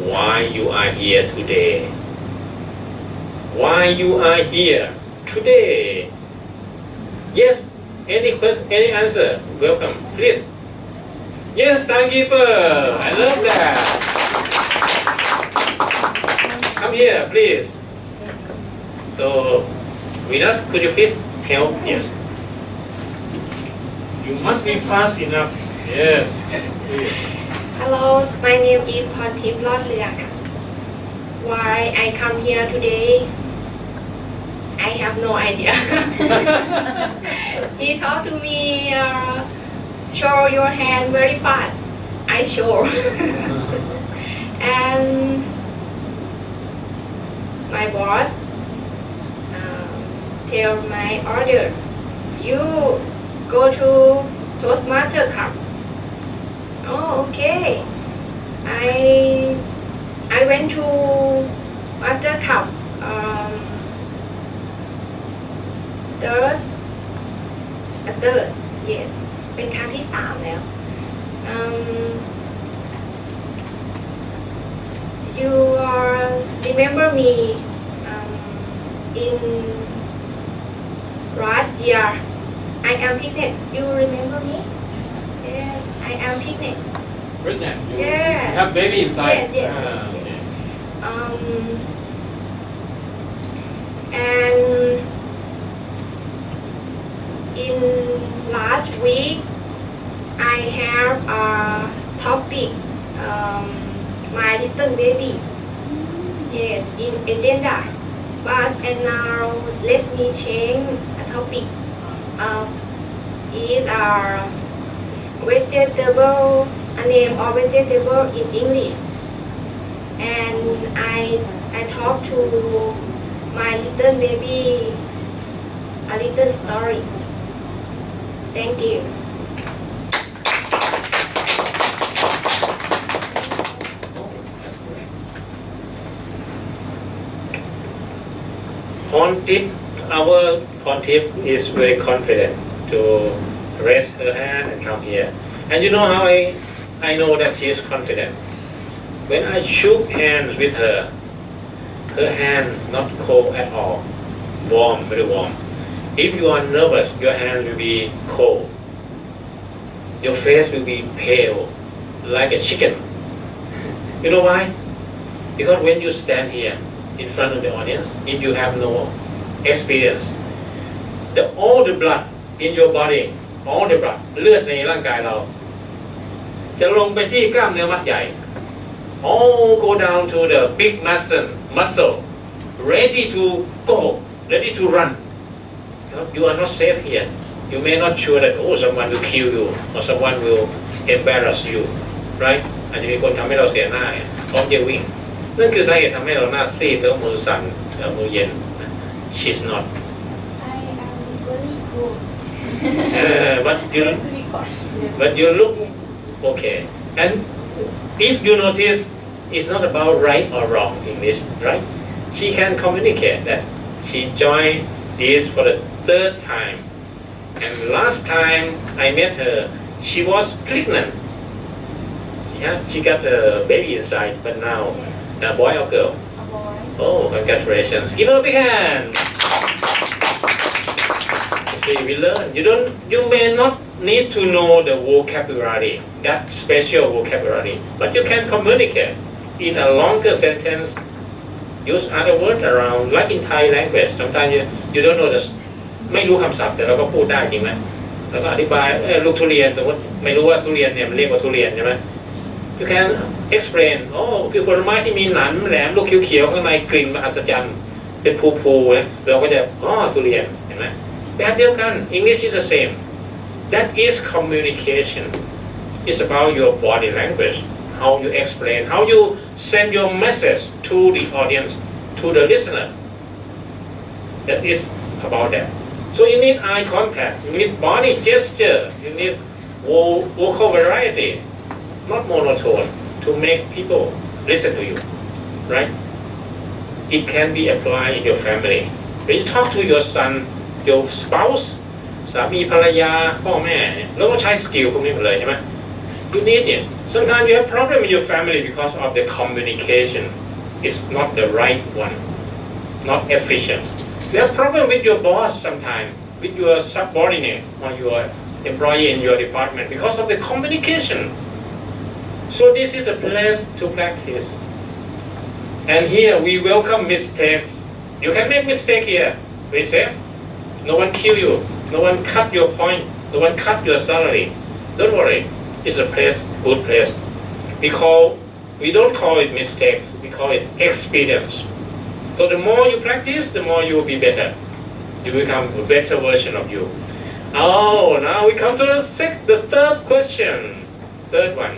Why you are here today? Why you are here today? Yes, any question, any answer? Welcome, please. Yes, timekeeper. I love that. Come here, please. So, Venus, could you please help? Yes. You must be fast enough. Yes. Please. Hello, my name is Pontip Lotliak. Why I come here today? I have no idea. He talked to me, show your hand very fast. I show. And my boss tell my order, you go to Toastmaster Cup. Oh, okay. I went to Master Cup Thursday, yes เป็นครั้งที่ 3 แล้ว You remember me in last year I am pregnant. You remember me? Yes, I am pregnant. Pregnant? You Yeah. have baby inside? Yes. Okay. And in last week I have a topic, my little baby. Yes, in agenda. But and now let me change a topic. Is our vegetable, a name of vegetable in English. And I talk to my little baby a little story. Thank you. Pontip, our Pontip is very confident to raise her hand and come here. And you know how I know that she is confident? When I shook hands with her, her hand not cold at all, warm, very warm. If you are nervous, your hand will be cold. Your face will be pale, like a chicken. You know why? Because when you stand here in front of the audience, if you have no experience, all the blood in your body, all the blood เลือดในร่างกายเราจะลงไปที่กล้ามเนื้อมัดใหญ่ all go down to the big muscle ready to go, ready to run. You are not safe here. You may not sure that someone will kill you or someone will embarrass you. right อาจจะมีคนทำให้เราเสียหน้าพร้อมจะวิ่งนั่นคือสาเหตุทำให้เราหน้าซีดแล้วมือสั่นแล้วมือเย็น she's not I am really good. but you Yes, because. but you look okay and if you notice it's not about right or wrong English right she can communicate that she joined this for the third time and last time I met her she was pregnant she got a baby inside but now a boy or girl A boy. oh congratulations give her a big hand okay we learn you may not need to know the vocabulary that special vocabulary but you can communicate in a longer sentence use other words around like in Thai language sometimes you don't know the ไม่รู้คำศัพท์แต่เราก็พูดได้จริงไหมเราก็อธิบายลูกทุเรียนสมมติไม่รู้ว่าทุเรียนเนี่ยมันเรียกว่าทุเรียนใช่ไหม you can explain คือผลไม้ที่มีหนามแหลมลูกเขียวๆข้างในกลิ่นมหัศจรรย์เป็นภูๆนะเราก็จะทุเรียนเห็นไหมแบบเดียวกัน English is the same that is communication it's about your body language how you explain how you send your message to the audience to the listener that is about that so you need eye contact you need body gesture you need vocal variety not monotone to make people listen to you right it can be applied in your family when you talk to your son your spouse สามีภรรยาพ่อแม่แล้วก็ใช้สกิลพวกนี้หมดเลยใช่ไหม you need it sometimes you have problem in your family because of the communication it's not the right one not efficient you have problem with your boss sometimes with your subordinate or your employee in your department because of the communication so this is a place to practice and here we welcome mistakes you can make mistake here we safe no one kill you no one cut your point no one cut your salary don't worry it's a place good place we don't call it mistakes we call it experience so the more you practice the more you will be better you become a better version of you now we come to the third question third one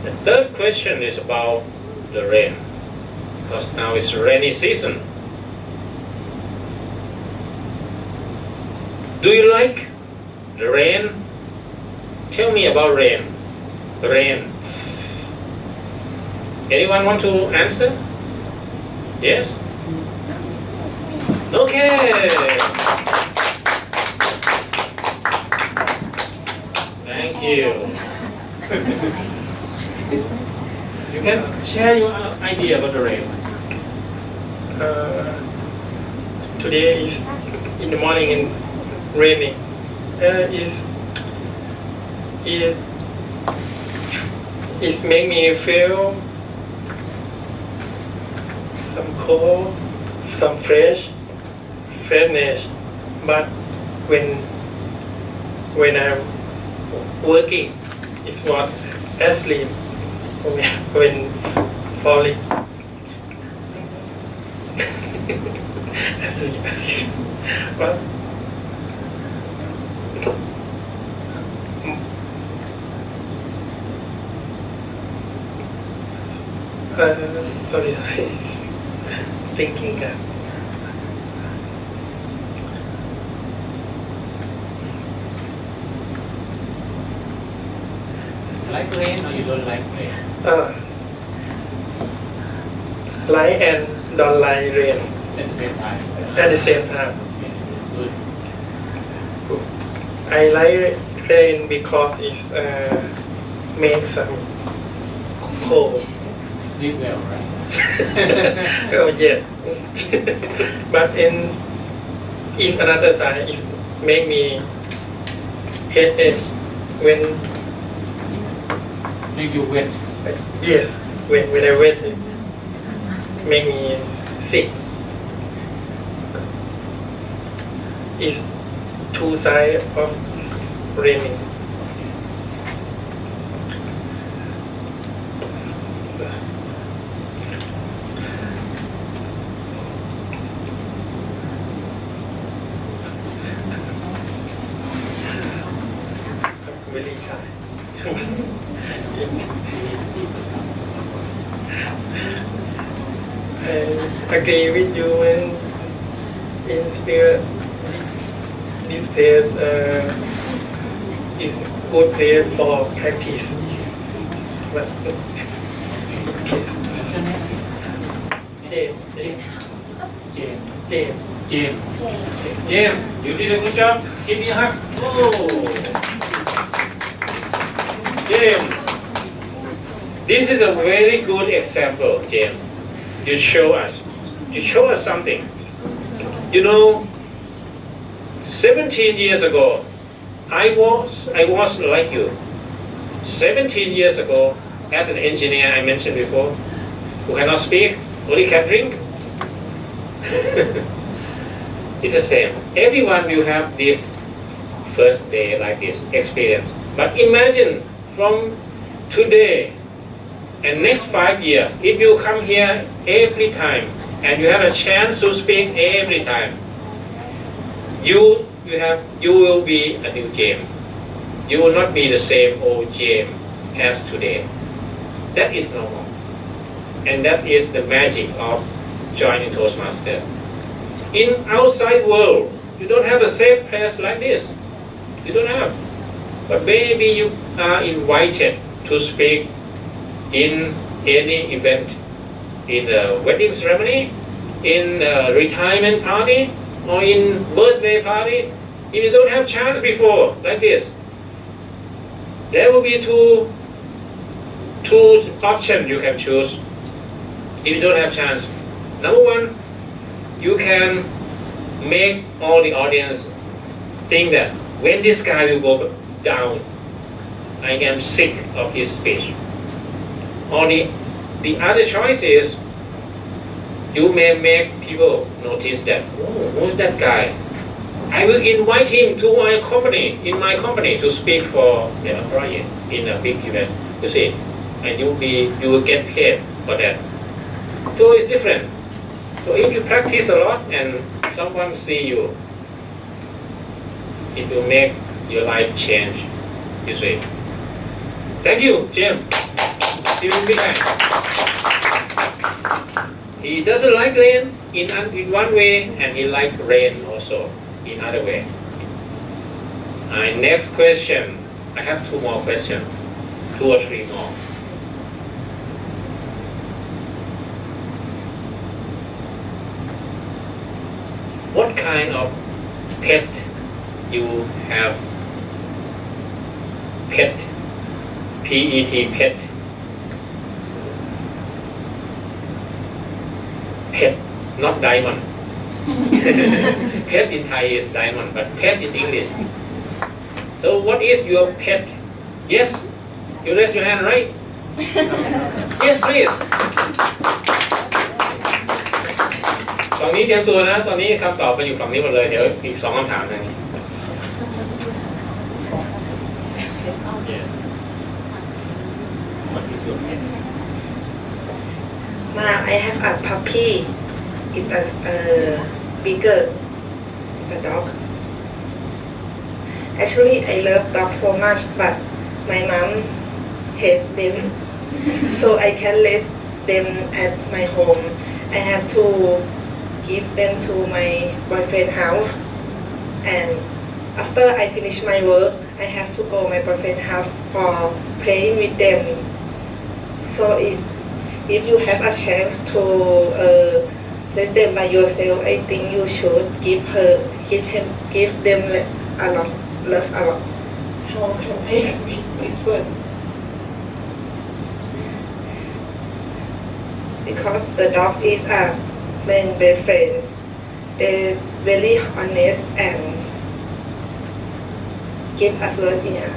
the third question is about the rain because now it's rainy season do you like the rain tell me about rain anyone want to answer yes okay thank you you can share your idea about the rain Today is in the morning and raining. It make me feel some cold, some freshness. But when I'm working, it was asleep when falling. asleep. But sorry. Thinking. like rain or you don't like rain Like and don't like rain at the same time at the same time. good I like rain because it makes some cold. sleep well right Oh yes. But in another side, it make me headache when make you wet yes when I wet it make me sick. It's two sides of raining. Very shy. I agree with you and in spirit. This place is good place for practice. But James. James, you did a good job. Give me a hug. Oh. James, this is a very good example, James. You show us something. You know, 17 years ago, I was like you. 17 years ago, as an engineer, I mentioned before, who cannot speak, only can drink. It's the same. Everyone will have this first day like this experience. But imagine from today and next 5 years, if you come here every time and you have a chance to speak every time, you will be a new James. You will not be the same old James as today. That is normal. And that is the magic of joining Toastmasters. In outside world, you don't have a safe place like this. You don't have. But maybe you are invited to speak in any event, in a wedding ceremony, in a retirement party, or in birthday party. If you don't have chance before like this, there will be two options you can choose. If you don't have chance, number one, you can make all the audience think that when this guy will go down, I am sick of his speech. Or the other choice is you may make people notice that, oh, who's that guy? I will invite him to my company, to speak for the employee in a big event. You see, and you will get paid for that. So it's different. So if you practice a lot and someone see you, it will make your life change. You see. Thank you, James. He will be kind. He doesn't like rain in one way, and he likes rain also in other way. Next question. I have 2 more questions, 2 or 3 more. What kind of pet you have? Pet. P-E-T, pet. Pet, not diamond. Pet in Thai is diamond, but pet in English. So what is your pet? Yes? You raise your hand, right? Yes, please. ฝั่งนี้เตรียมตัวนะ ตอนนี้คำตอบไปอยู่ฝั่งนี้หมดเลย เดี๋ยวอีก 2 คำถามทางนี้ Yes. What is your pet? Now I have a puppy. It's a bigger. It's a dog. Actually, I love dogs so much, but my mom hates them, so I can't raise them at my home. I have to give them to my boyfriend's house, and after I finish my work, I have to go my boyfriend's house for playing with them. So if you have a chance to raise them by yourself, I think you should give them a lot, love a lot. How can I speak this word? Because the dog is a main best friends. They're very honest and give us love in a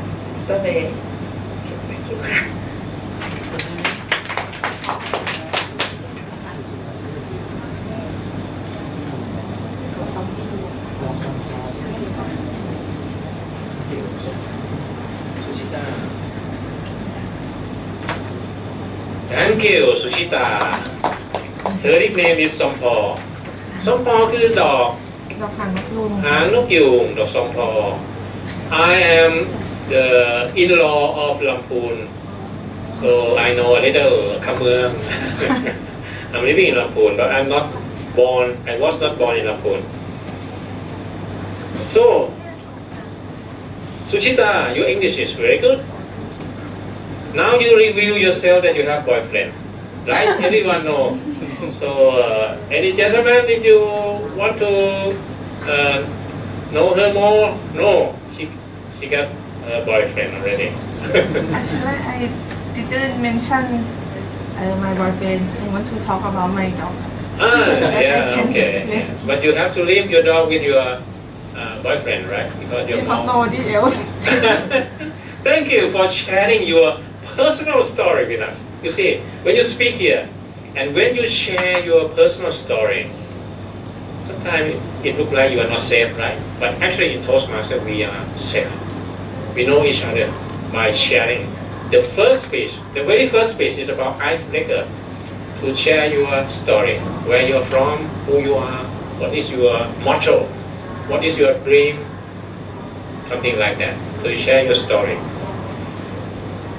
way. Thank you. Thank you สุชิตา Her nickname is สมพอ สมพอคือดอก ดอกหางนกยูง หางนกยูงดอกสมพอ I am the in-law of Lampoon. So I know a little Kameung. I'm living in Lampoon, but I was not born in Lampoon. So, Suchita, your English is very good. Now you review yourself that you have boyfriend, right? Everyone know. So, any gentleman, if you want to know her more, no, she got a boyfriend already. Actually, I didn't mention my boyfriend. I want to talk about my dog. Yeah, okay. Yes. But you have to leave your dog with your boyfriend, right? Because your Because mom. nobody else. Thank you for sharing your personal story with us. You see, when you speak here, and when you share your personal story, sometimes it looks like you are not safe, right? But actually in Toastmasters, we are safe. We know each other by sharing. The first speech, the very first speech is about icebreaker, to share your story, where you're from, who you are, what is your motto, what is your dream, something like that. So you share your story.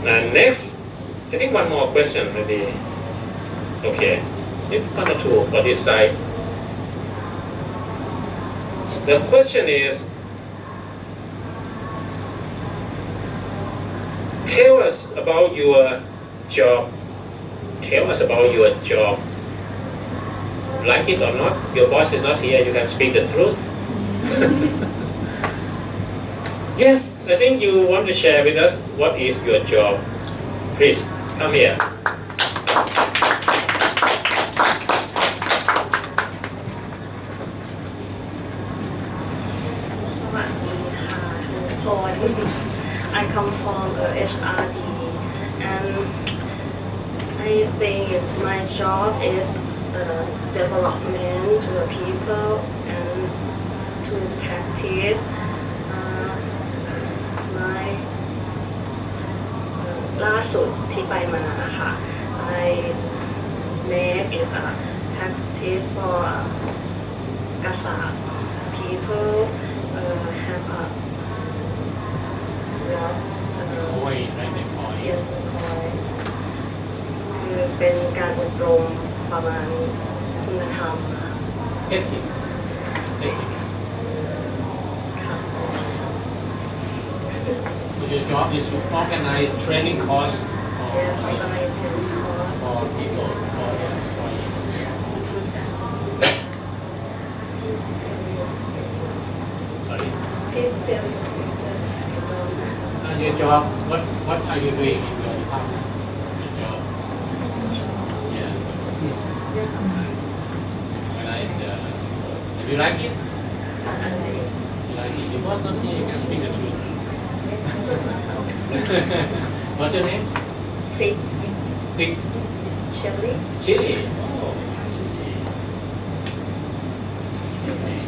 And next, I think one more question maybe. Okay, maybe one or two for this side. The question is, tell us about your job. Tell us about your job. Like it or not, your boss is not here, you can speak the truth. Yes, I think you want to share with us what is your job. Please, come here. สวัสดีค่ะทุกคน I come from HRD and I think my job is development to the people and to practice my ล่าสุดที่ไปมานะคะ I made is a practice for กษา people have a lot yes คือเป็นการอบรมประมาณคุณธรรมค่ะ Ethics. Ethics. ค่ะ So your job is to organize training course yes organizing course for people, for your employees. Sorry. Please tell me. And your job, what are you doing in your department? Your job. Yeah. Organize the. Have you like it? You like it? Your boss not here, you can speak the truth. What's your name? Pig. Pig. Chili. Chili. Oh.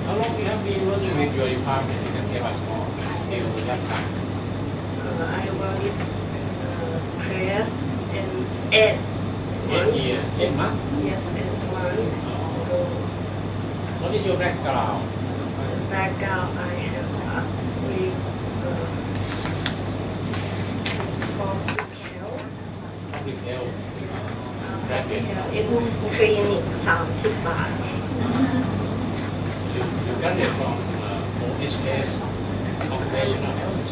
How long you have been working with your department? You can give us more. Still that time. I work this press in 8 8 months years, 8 months. yes 8 months Oh. What is your background? background I have with Public health. public Graduate. health in clinic 30 บาท You graduate from OHS, Occupational Health,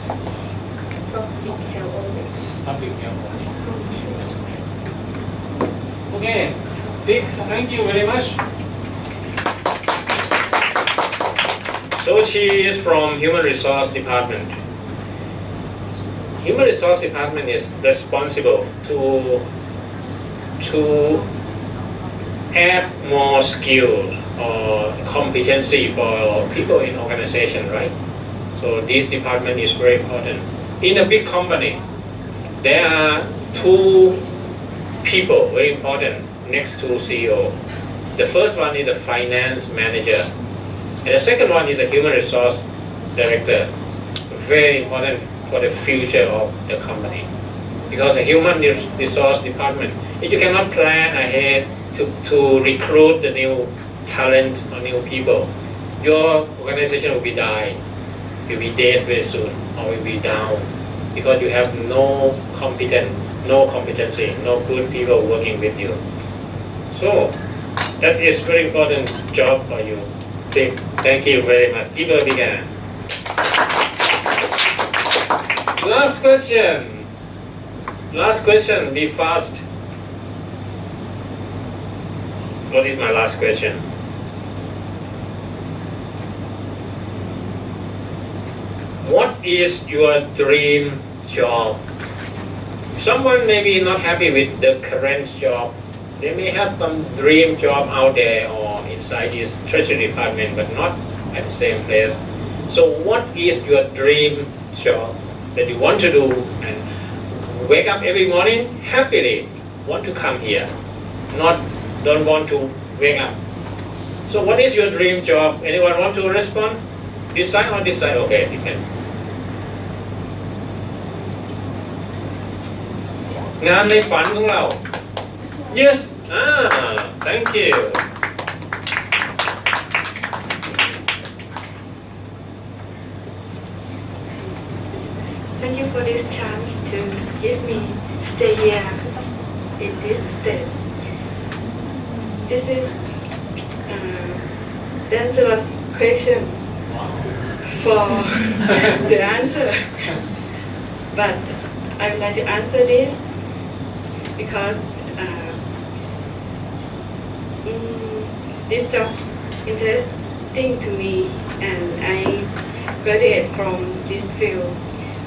public health only Public Health. Okay, Dick, thank you very much. So she is from Human Resource Department. Human Resource Department is responsible to add more skills or competency for people in organization, right? So this department is very important. In a big company, there are two people very important next to CEO. The first one is a finance manager, and the second one is a human resource director. Very important for the future of the company. Because the human resource department, if you cannot plan ahead to recruit the new talent or new people, your organization will be dead very soon, or will be down. because you have no competency, no good people working with you. So that is very important job for you. Thank you very much. Give a big hand. Last question. Last question. Be fast. What is my last question? What is your dream job? Someone may be not happy with the current job. They may have some dream job out there or inside this treasury department, but not at the same place. So what is your dream job that you want to do and wake up every morning happily want to come here, don't want to wake up? So what is your dream job? Anyone want to respond? This side or this side? Okay, you can. งานในฝันของเรา Yes thank you Thank you for this chance to give me stay here in this state. This is dangerous question for the answer, but I would like to answer this because this job interesting to me, and I graduate from this field.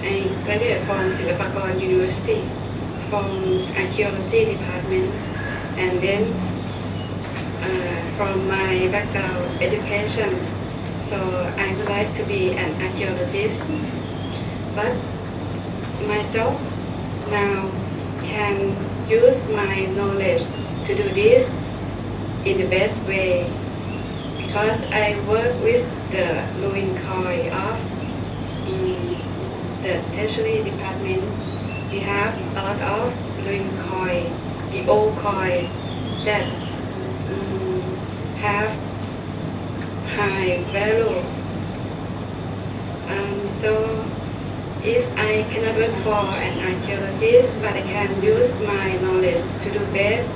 I graduated from Silpakorn University from archaeology department, and then from my background education, so I would like to be an archaeologist, but my job now can use my knowledge to do this in the best way, because I work with the ruin coin of the treasury department. We have a lot of ruin coin, the old coin that have high value. So if I cannot work for an archaeologist, but I can use my knowledge to do best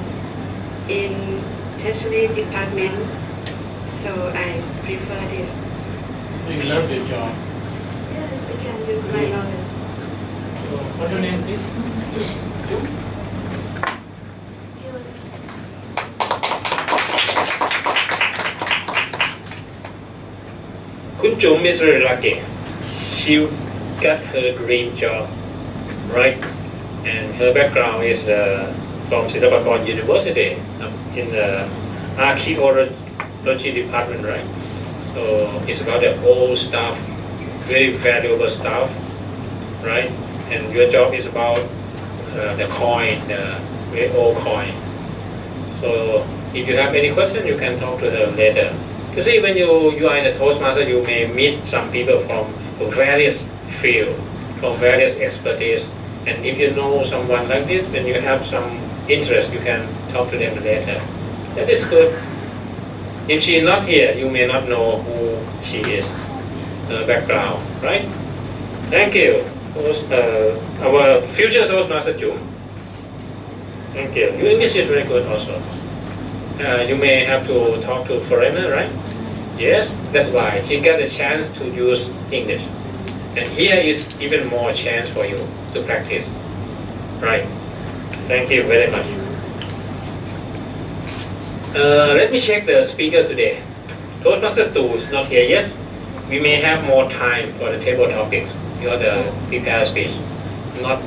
in treasury department, so I prefer this. You love your job. Yes, I can use my knowledge. So, what's your name, please? June? Kun Jum is very lucky. She got her dream job, right? And her background is from Silpakorn University in the archaeology department, right? So it's about the old stuff, very valuable stuff, right? And your job is about the coin, the very old coin. So if you have any question, you can talk to her later. You see, when you are in a Toastmaster, you may meet some people from various fields, from various expertise. And if you know someone like this, when you have some interest, you can talk to them later. That is good. If she is not here, you may not know who she is, her background, right? Thank you. Our future Toastmaster Jum. Thank you. Your English is very good also. You may have to talk to foreigner, right? Yes, that's why she got a chance to use English. And here is even more chance for you to practice. Right. Thank you very much. Let me check the speaker today. Toastmaster 2 is not here yet. We may have more time for the table topics. You are the prepared speech. Not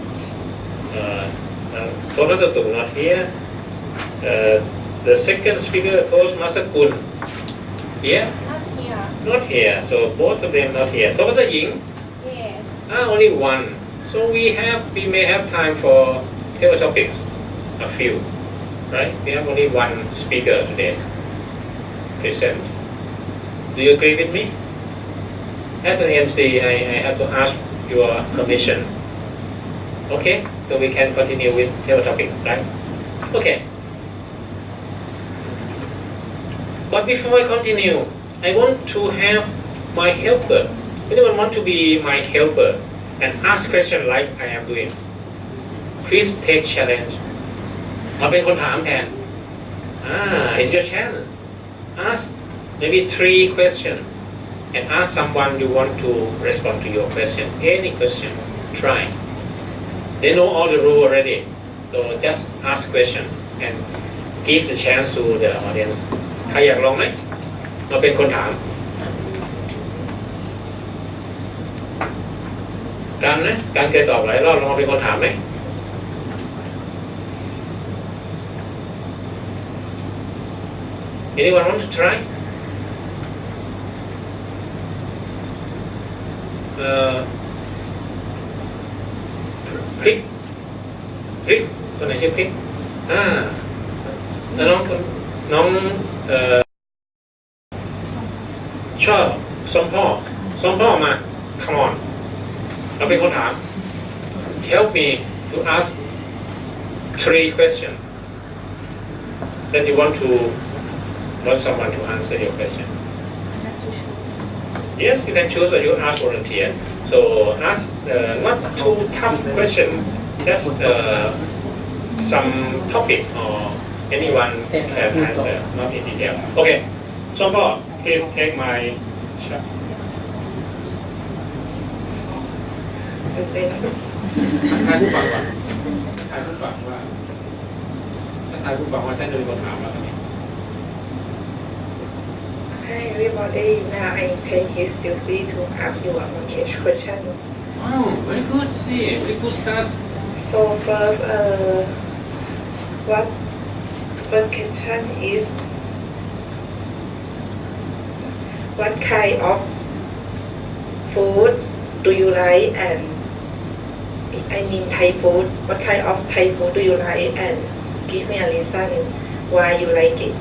Toastmaster 2 not here. The second speaker, Toastmaster Kun. Here? Not here. Not here. So both of them not here. Toastmaster Ying? Yes. Only one. So we may have time for table topics. A few. Right? We have only one speaker today present. Do you agree with me? As an MC, I have to ask your permission. Okay? So we can continue with table topic, right? Okay. But before I continue, I want to have my helper. Anyone want to be my helper? and ask question like I am doing. Please take challenge. มาเป็นคนถามแทน it's your chance. Ask maybe 3 questions and ask someone you want to respond to your question. Any question, try. They know all the rule already, so just ask question and give the chance to the audience. ใครอยากลองไหมมาเป็นคนถามการเคยตอบหลายรอบลองมาเป็นคนถามไหม Anyone want to try? Click คนไหนชื่อคลิกแล้วน้องชอบสมพ่อมา come on เราเป็นคนถาม help me to ask 3 questions that you want someone to answer your question. Yes, you can choose or you ask volunteer. So ask not too tough question, just some topic or anyone can answer, not in detail. Okay, so please take my shot. ทายผู้ฟังว่าฉันจะเป็นคนถามแล้วตอนนี้ Hi everybody, now I take his duty to ask you one question. Wow, very good. See, very good start. So first question is what kind of food do you like and I mean Thai food. What kind of Thai food do you like and give me a reason why you like it.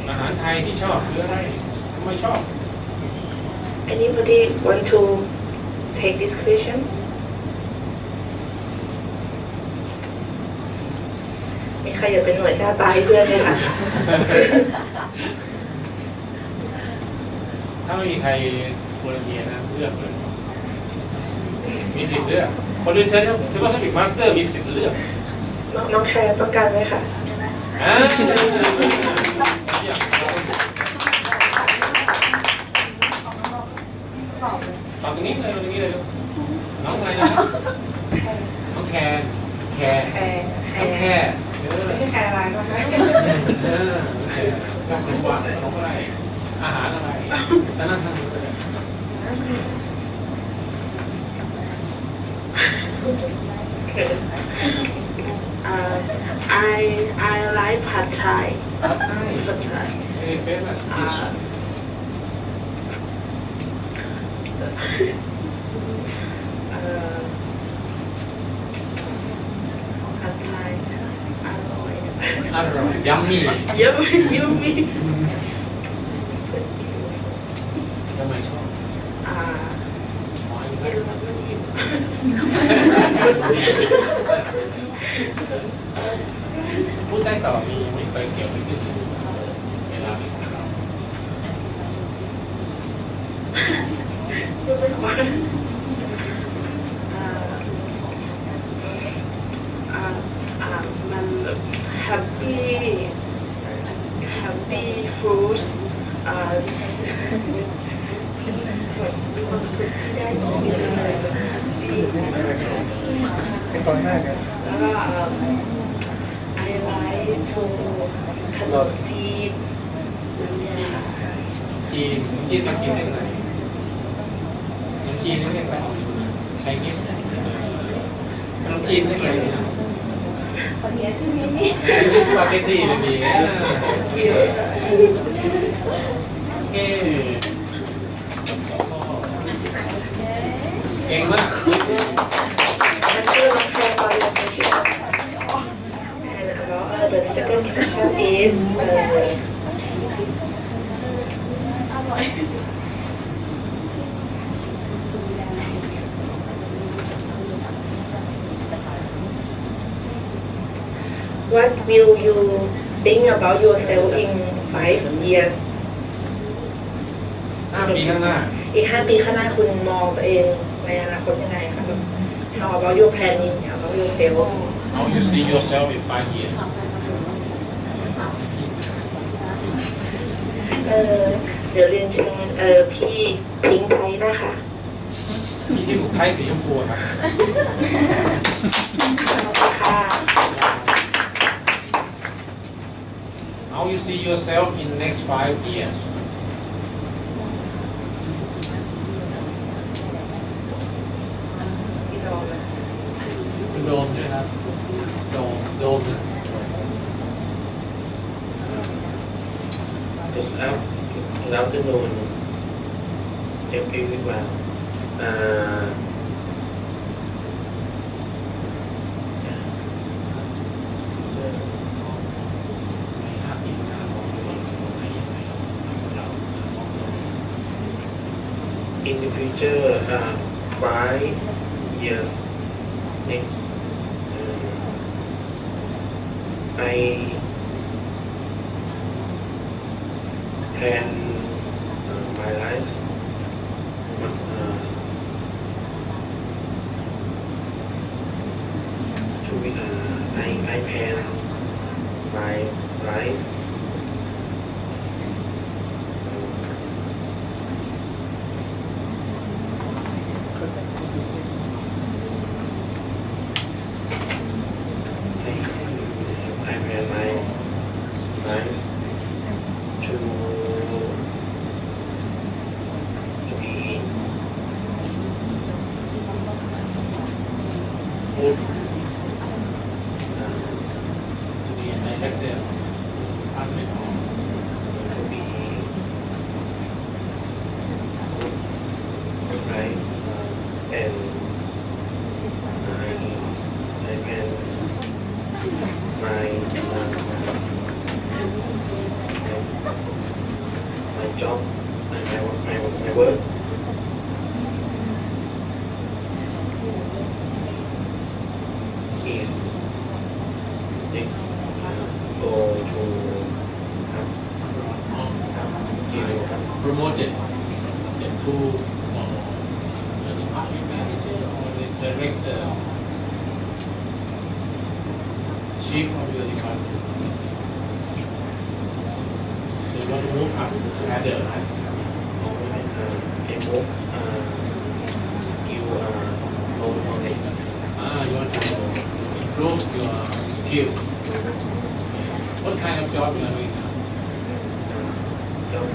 อาหารไทยที่ชอบคืออะไรทำไมชอบ Anybody want to take this question? มีใครอยากเป็นหน่วยกล้าตายเพื่อนไหมคะ ถ้าไม่มีใครควรเรียนนะเลือกเลยมีสิทธิ์เลือกคนอื่นเธอว่าถ้าเป็นมาสเตอร์มีสิทธิ์เลือก น้องแคร์ต้องการไหมคะ ตอบตรงนี้เลยน้องอะไรนะน้องแคร์ไม่ใช่แคร์อะไรนะคะของหวานของอะไรอาหารอะไรแล้วนั่นทำอะไร I like pad thai. Pad Thai. Very famous dish. Pad Thai. อร่อยยัมมี่ Yummy. ทำไมชอบพูดได้ต่อมีไม่เคยเกี่ยวกับที่เวลาเป็นของเรามัน happy fruits มีความสุขที่ได้กินอะไรแบบนี้แล้วก็I like to ขนมจีนจีนมากินได้ไหนจีนนี่เป็นแบบใช้กินขนมจีนได้ไหนสปาเกตตี้เลยดีเก่งมาก And about the second question is what will you think about yourself in 5 years? 5 ปีข้างหน้า อีก5 ปีข้างหน้าคุณมองตัวเองในอนาคตยังไงคะแบบ How about your planning How about yourself How you see yourself in 5 years เดี๋ยวเรียนเชิญพี่พิงค์ไทยนะคะ พี่ที่ถูกไทยสีชมพูครับ ค่ะ How you see yourself in next 5 years พี่รอนะ คุณโดมด้วยครับโดมนะ Just out good afternoon everyone in the future 5 years next I plan my life to be I plan my life I plan my life to be good to be an effective athlete to be good right and I can my job my work is go to have skill promoted to the department manager or the director chief of your department so you want to move up ladder right improve skill knowledge you want to improve your skill what kind of job you are doing now job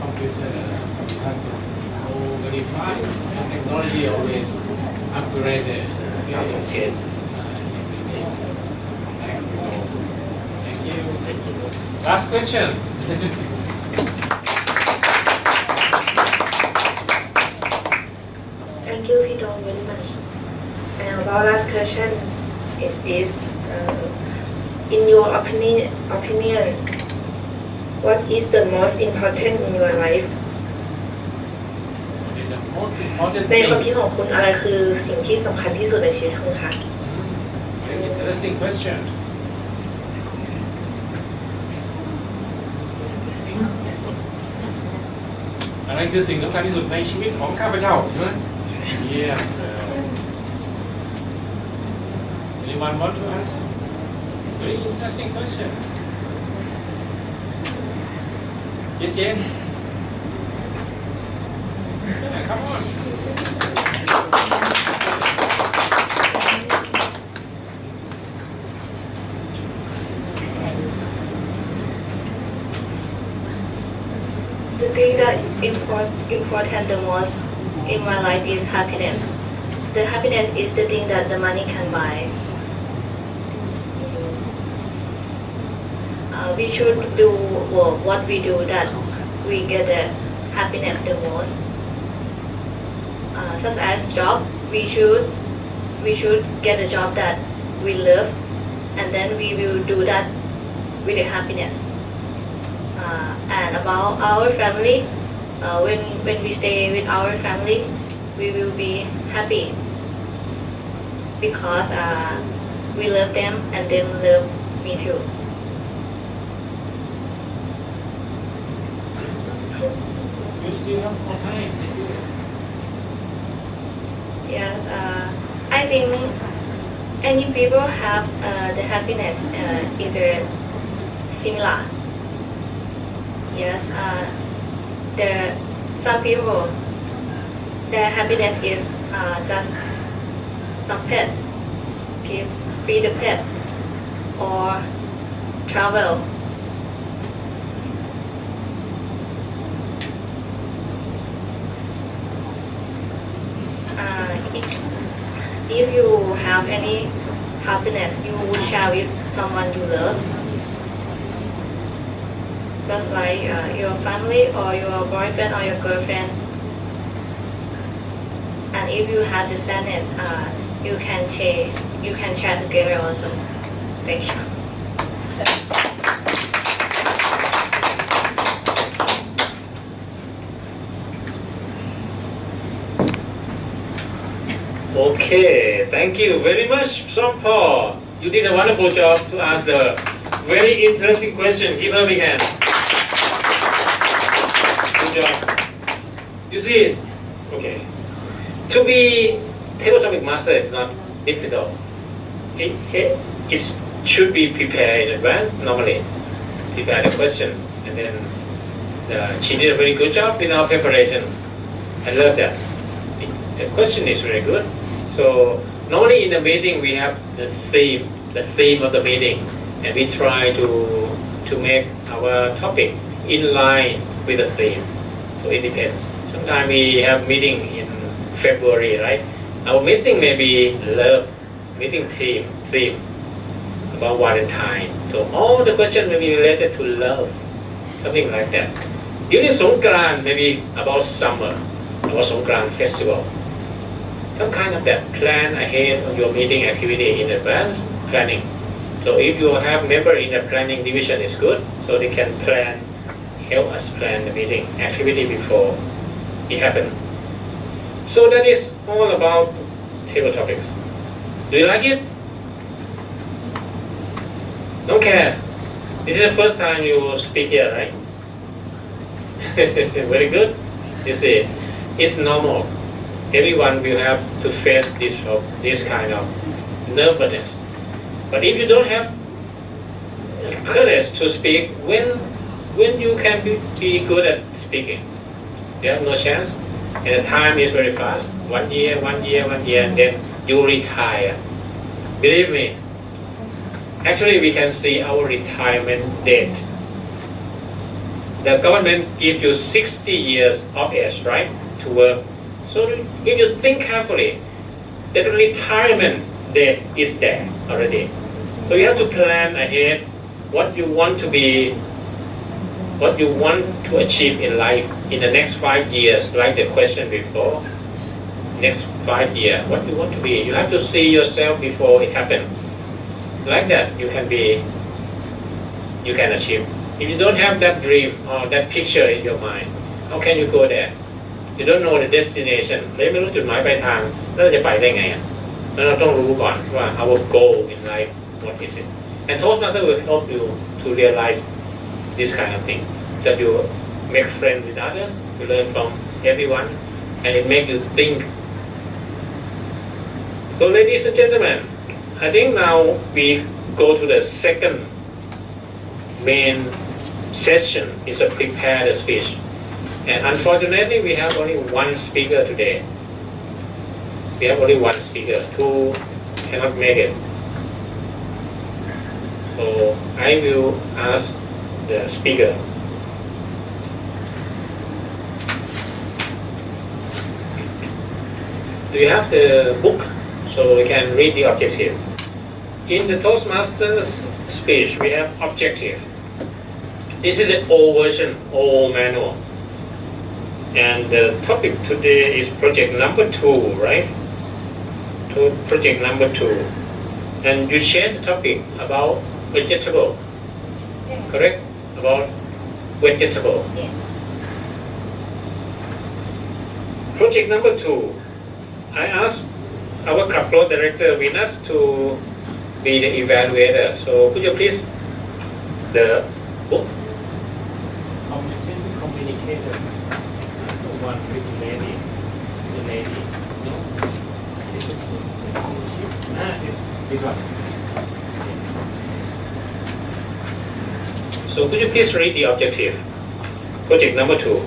computer oh very fast technology always upgraded okay thank you last question Thank youพี่ดอง very much and about last question it is in your opinion what is the most important in your life ในความคิดของคุณอะไรคือสิ่งที่สำคัญที่สุดในชีวิตคุณคะ Very interesting question อะไรคือสิ่งสำคัญที่สุดในชีวิตของข้าพเจ้าใช่ไหมเยี่ยมAnyone want to answer? Very interesting question. Yes, James. Yeah, come on. The thing that important the most in my life is happiness. The happiness is the thing that the money can buy. We should do what we do that we get the happiness the most. Such as job, we should get a job that we love, and then we will do that with the happiness. And about our family, when we stay with our family, we will be happy because we love them and they love me too. you have more time. Yes, I think any people have the happiness is similar. Yes, some people their happiness is just some pet, feed the pet, or travel. If you have any happiness, you will share with someone you love, just like your family or your boyfriend or your girlfriend. And if you have the sadness, you can share together also. Thank you. Okay, thank you very much, Paul. You did a wonderful job to ask the very interesting question. Give her a big hand. Good job. You see, okay. To be table topic master is not difficult. It should be prepared in advance, normally. Prepare the question. And then she did a very good job in our preparation. I love that. The question is very good. So normally in the meeting we have the theme of the meeting, and we try to make our topic in line with the theme. So it depends. Sometimes we have meeting in February, right? Our meeting may be love, meeting theme about Valentine. So all the questions may be related to love, something like that. During Songkran, maybe about summer, about Songkran festival. Some kind of that plan ahead of your meeting activity in advance, planning. So if you have member in the planning division, is good. So they can help us plan the meeting activity before it happens. So that is all about table topics. Do you like it? Don't care. This is the first time you speak here, right? Very good. You see, it's normal. Everyone will have to face this kind of nervousness. But if you don't have courage to speak, when you can be good at speaking, you have no chance. And the time is very fast. 1 year, and then you retire. Believe me. Actually, we can see our retirement date. The government gives you 60 years of age, right, to work. So if you think carefully, the retirement date is there already. So you have to plan ahead what you want to be, what you want to achieve in life in the next 5 years, like the question before. Next 5 years, what you want to be. You have to see yourself before it happens. Like that, you can achieve. If you don't have that dream or that picture in your mind, how can you go there? You don't know the destination. ไม่รู้จุดหมายปลายทางแล้วเราจะไปได้ไงอ่ะแล้วเราต้องรู้ก่อนว่า our goal in life, what is it? And Toastmasters will help you to realize this kind of thing. That you make friends with others, you learn from everyone, and it makes you think. So ladies and gentlemen, I think now we go to the second main session. Is a prepared speech. And unfortunately, we have only one speaker today. We have only one speaker. Two cannot make it. So I will ask the speaker. Do you have the book so we can read the objective? In the Toastmasters speech, we have objective. This is the old version, old manual. And the topic today is project number 2, right? Project number 2. And you shared the topic about vegetable, Yes. correct? About vegetable. Yes. Project number 2. I asked our club floor director Venus to be the evaluator. So could you please the book? Communicator. one with the lady. The lady. No. This one. So could you please read the objective? Project number 2.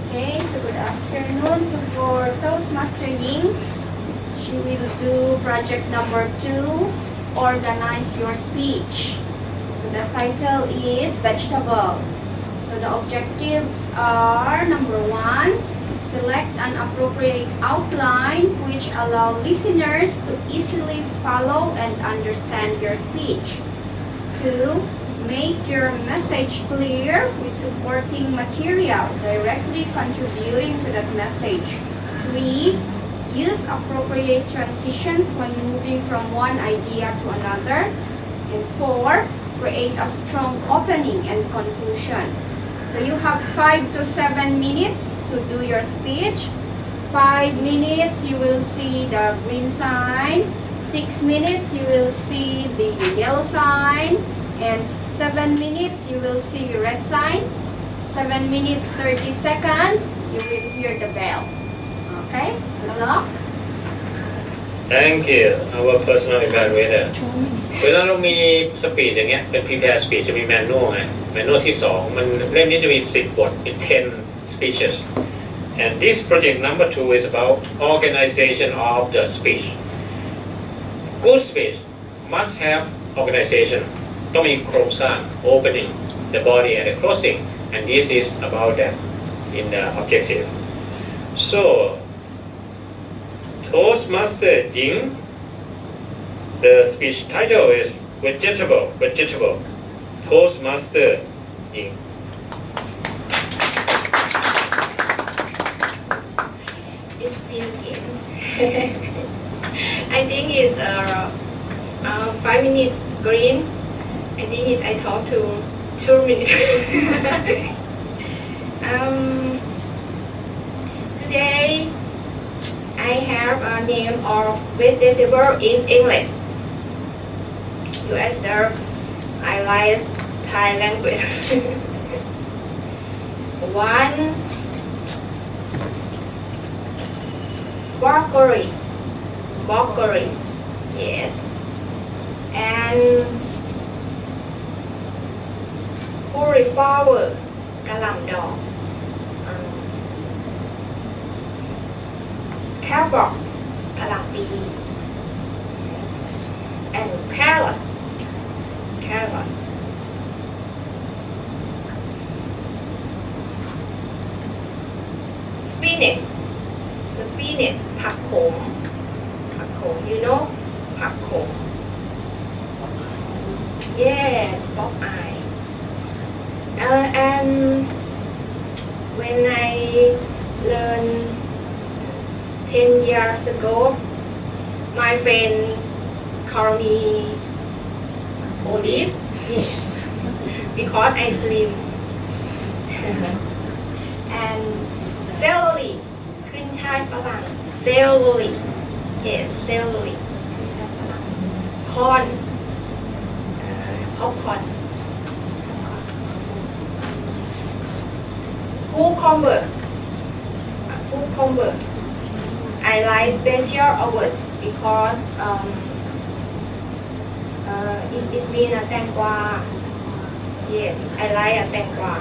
Okay, so good afternoon. So for Toastmaster Ying, she will do project number 2, organize your speech. So the title is vegetable. So the objectives are number 1, select an appropriate outline which allow listeners to easily follow and understand your speech. 2, make your message clear with supporting material directly contributing to that message. 3, use appropriate transitions when moving from one idea to another. And 4, create a strong opening and conclusion. So you have 5 to 7 minutes to do your speech. 5 minutes you will see the green sign. 6 minutes you will see the yellow sign. And 7 minutes you will see the red sign. 7 minutes 30 seconds you will hear the bell. Okay? Good luck. Thank you our personal evaluator เวลาเรามีสปีดอย่างเงี้ยเป็น prepare speech จะมี manual ไง manual ที่ 2 มันเล่มนี้จะมี 10 บทมี 10 speeches and this project number 2 is about organization of the speech good speech must have organization ต้องมีโครงสร้าง opening the body and the closing and this is about that in the objective so Toastmaster Ying the speech title is vegetable Toastmaster Ying It's been I think it's 5 minutes green. I think I talk to 2 minutes. Today I have a name of vegetable in English. You answer. I like Thai language. 1. Broccoli. Yes. And cauliflower กะหล่ำดอก carrot กะหล่ำปี and carrot spinach ผักโขม you know ผักโขม yes pop eye and when I learned 10 years ago my friend called me olive because I slim and celery ขึ้นช่ายฝรั่ง celery yes celery corn popcorn cucumber I like special awards because it means แตงกวา yes I like แตงกวา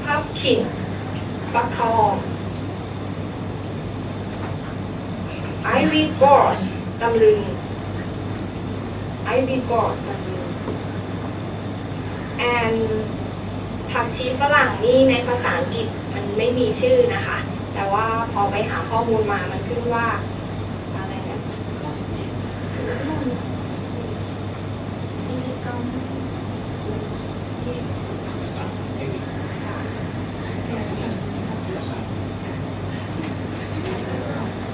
pumpkin ฟักทอง ivy gourd ตำลึง and ผักชีฝรั่งนี่ในภาษาอังกฤษมันไม่มีชื่อนะคะแต่ว่าพอไปหาข้อมูลมามันขึ้นว่าอะไรนะ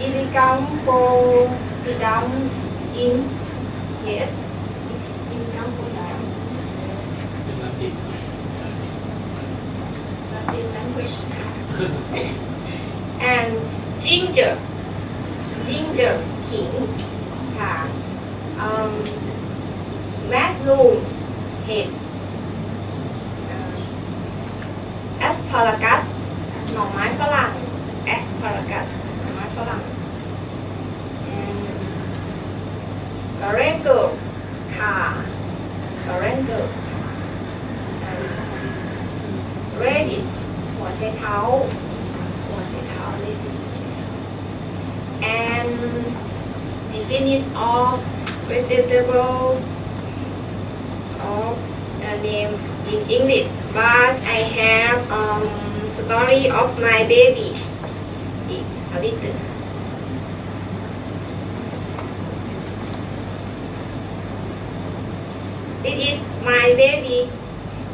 Elegant for the down in yes elegant for down Latin language and ginger ขิงค่ะ mushroom is asparagus หน่อไม้ฝรั่ง asparagus หน่อไม้ฝรั่ง garlic ค่ะ garlic radish หัวไชเท้า radish หัวไชเท้า and the finish of vegetable of name in English but I have story of my baby it's a little this is my baby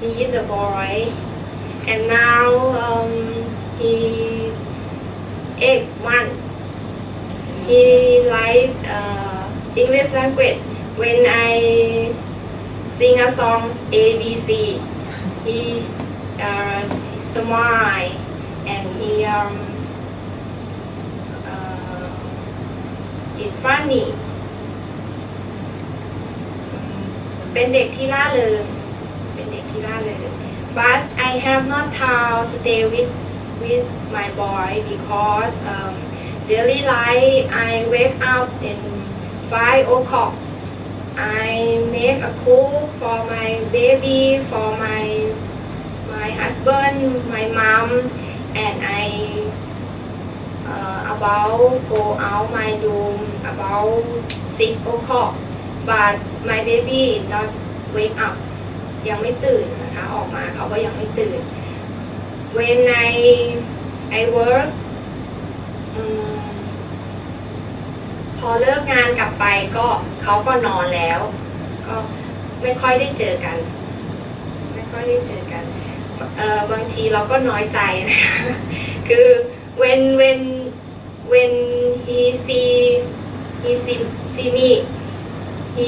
he is a boy and now he age 1 he likes English language when I sing a song A B C he smile and he it's funny เป็นเด็กที่ร่าเริง but I have not time stay with my boy because daily life I wake up in 5 o'clock I make a cook for my baby for my husband my mom and I about go out my room about 6 o'clock but my baby does wake up ยังไม่ตื่นนะคะออกมาเขาก็ยังไม่ตื่น when I work พอเลิกงานกลับไปก็เขาก็นอนแล้วก็ไม่ค่อยได้เจอกันบางทีเราก็น้อยใจนะคะคือ when he see me he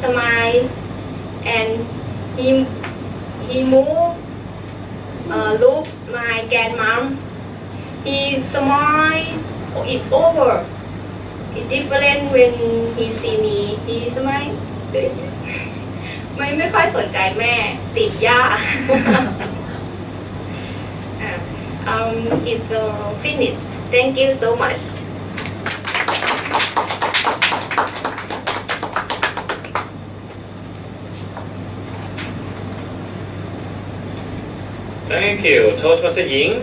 smile and he move look my grandmom he smile it's over it's different when he see me he smile ไม่ค่อยสนใจแม่ติดย่า it's finished thank you so much Thank you, Toastmaster Ying.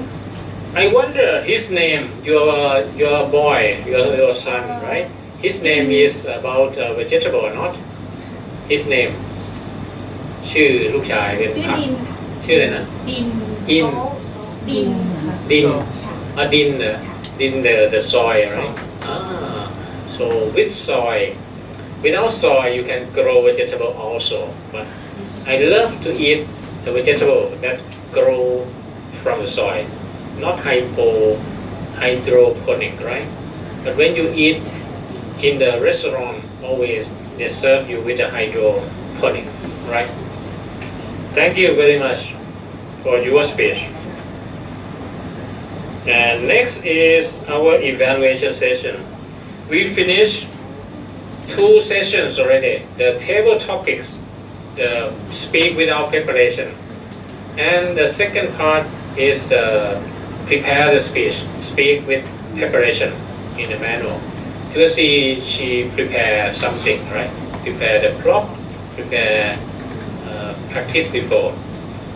I wonder his name, your boy, your son, right? His name is about vegetable or not? His name. ชื่อลูกชายเป็น ชื่อ ผัก ดิน ชื่ออะไรนะ ดิน ดิน ดิน ดินthe soil, right? So with soil, without soil you can grow vegetable also. But I love to eat the vegetable that grow from the soil, not hydroponic, right? But when you eat in the restaurant, always they serve you with the hydroponic, right? Thank you very much for your speech. And next is our evaluation session. We finished 2 sessions already. The table topics, the speak without preparation. And the second part is the prepare the speech, speak with preparation in the manual. Because she prepare something, right? Prepare the prop, prepare practice before.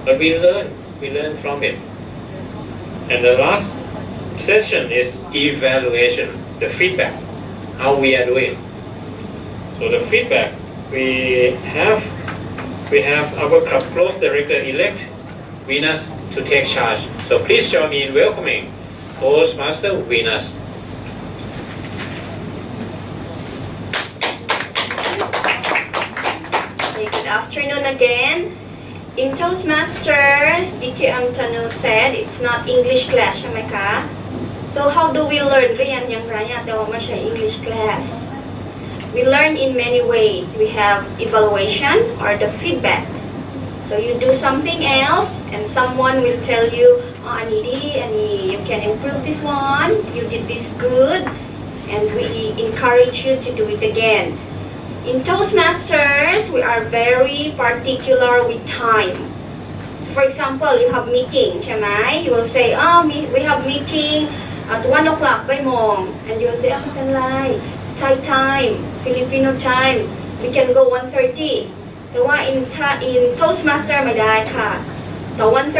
But we learn from it. And the last session is evaluation, the feedback, how we are doing. So the feedback, we have our club close director-elect, Venus, to take charge. So please join me in welcoming Toastmaster Venus. Good afternoon again. In Toastmaster, Teacher Antanu said it's not English class ใช่ไหมคะ So how do we learn เรียนอย่างไรแต่ว่าไม่ใช่ English class We learn in many ways. We have evaluation or the feedback. So you do something else and someone will tell you, oh, Anidi, you can improve this one, you did this good, and we encourage you to do it again. In Toastmasters, we are very particular with time. So for example, you have meeting, ใช่ไหม You will say, we have meeting at 1 o'clock บ่ายโมง and you will say,ไม่เป็นไร Thai time, Filipino time, we can go 1:30 แต่ว่า in Toastmaster ไม่ได้ค่ะแต่ 1:30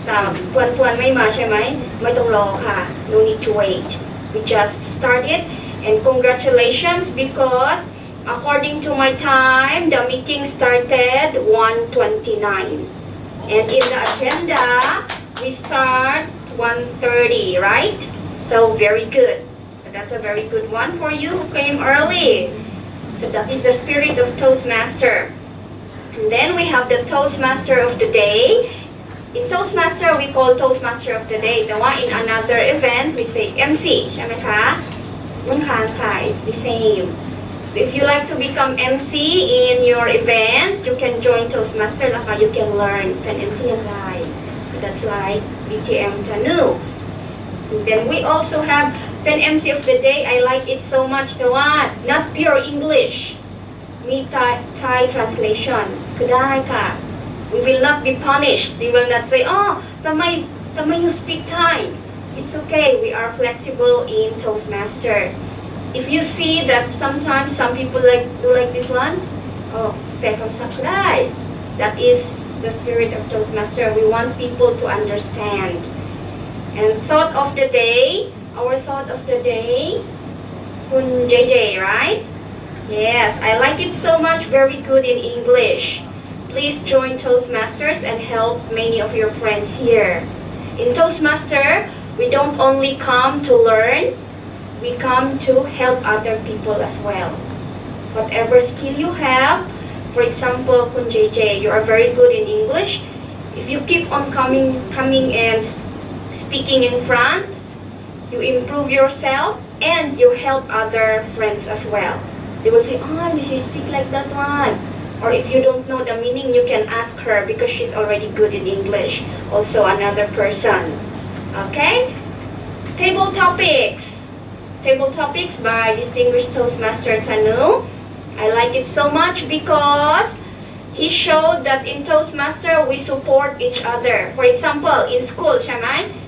แต่พวนไม่มาใช่ไหม ไม่ต้องรอค่ะ No need to wait. We just started. And congratulations because according to my time, the meeting started 1:29. And in the agenda, we start 1:30, right? So very good. That's a very good one for you who came early. So that is the spirit of Toastmaster. And then we have the Toastmaster of the day. In Toastmaster, we call Toastmaster of the day. The one in another event, we say MC, ใช่ไหมคะ it's the same. So if you like to become MC in your event, you can join Toastmaster. You can learn เป็น MC ยังไง So that's like BTM Tanu. And then we also have pen MC of the day. I like it so much. The one not pure English, me Thai translation คือได้ค่ะ We will not be punished. We will not say, ทำไม you speak Thai? It's okay, we are flexible in Toastmaster. If you see that sometimes some people do like this one, แปลคำศัพท์ก็ได้ That is the spirit of Toastmaster. We want people to understand. And thought of the day, our thought of the day, Kun JJ, right? Yes, I like it so much, very good in English. Please join Toastmasters and help many of your friends here. In Toastmaster, we don't only come to learn, we come to help other people as well. Whatever skill you have, for example, Kun JJ, you are very good in English. If you keep on coming and speaking in front, you improve yourself and you help other friends as well. They will say, she speak like that one. Or if you don't know the meaning, you can ask her because she's already good in English. Also another person. Okay? Table topics. Table topics by distinguished Toastmaster Tanu. I like it so much because he showed that in Toastmaster we support each other. For example, in school, ใช่ไหม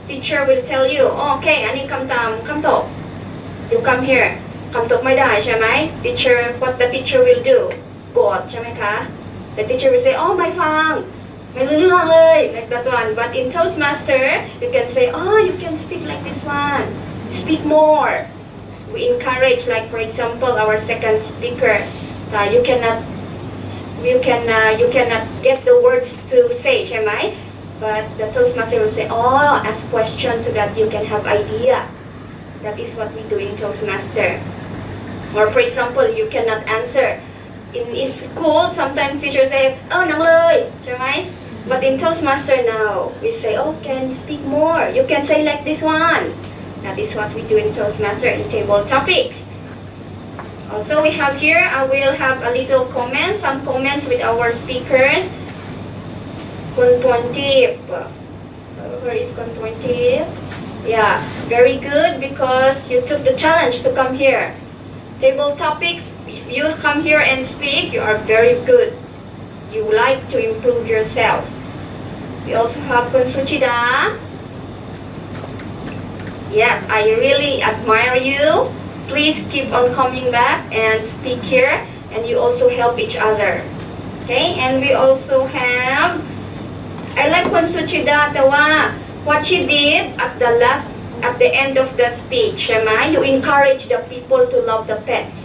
teacher will tell you, okay, อันนี้คำตอบ You come here. คำตอบไม่ได้ใช่ไหม Teacher, what the teacher will do? กดใช่ไหมคะ The teacher will say, ไม่ฟัง ไม่รู้เรื่องเลย like that one. But in Toastmaster, you can say, you can speak like this one. Speak more. We encourage, like for example, our second speaker. You cannot get the words to say, ใช่ไหม But the Toastmaster will say, ask questions so that you can have idea. That is what we do in Toastmaster. Or for example, you cannot answer. In school, sometimes teachers say, นังเลย ใช่ไหม But in Toastmaster now, we say, can speak more. You can say like this one. That is what we do in Toastmaster in table topics. Also, we have here, I will have a little comment, some comments with our speakers. Kun Tuantip. Where is Kun Tuantip? Yeah, very good because you took the challenge to come here. Table topics, if you come here and speak, you are very good. You like to improve yourself. We also have Kun Suchida. Yes, I really admire you. Please keep on coming back and speak here, and you also help each other. Okay, and we also have, I like Kun Suchida, what she did at the end of the speech, ใช่ไหม You encourage the people to love the pets.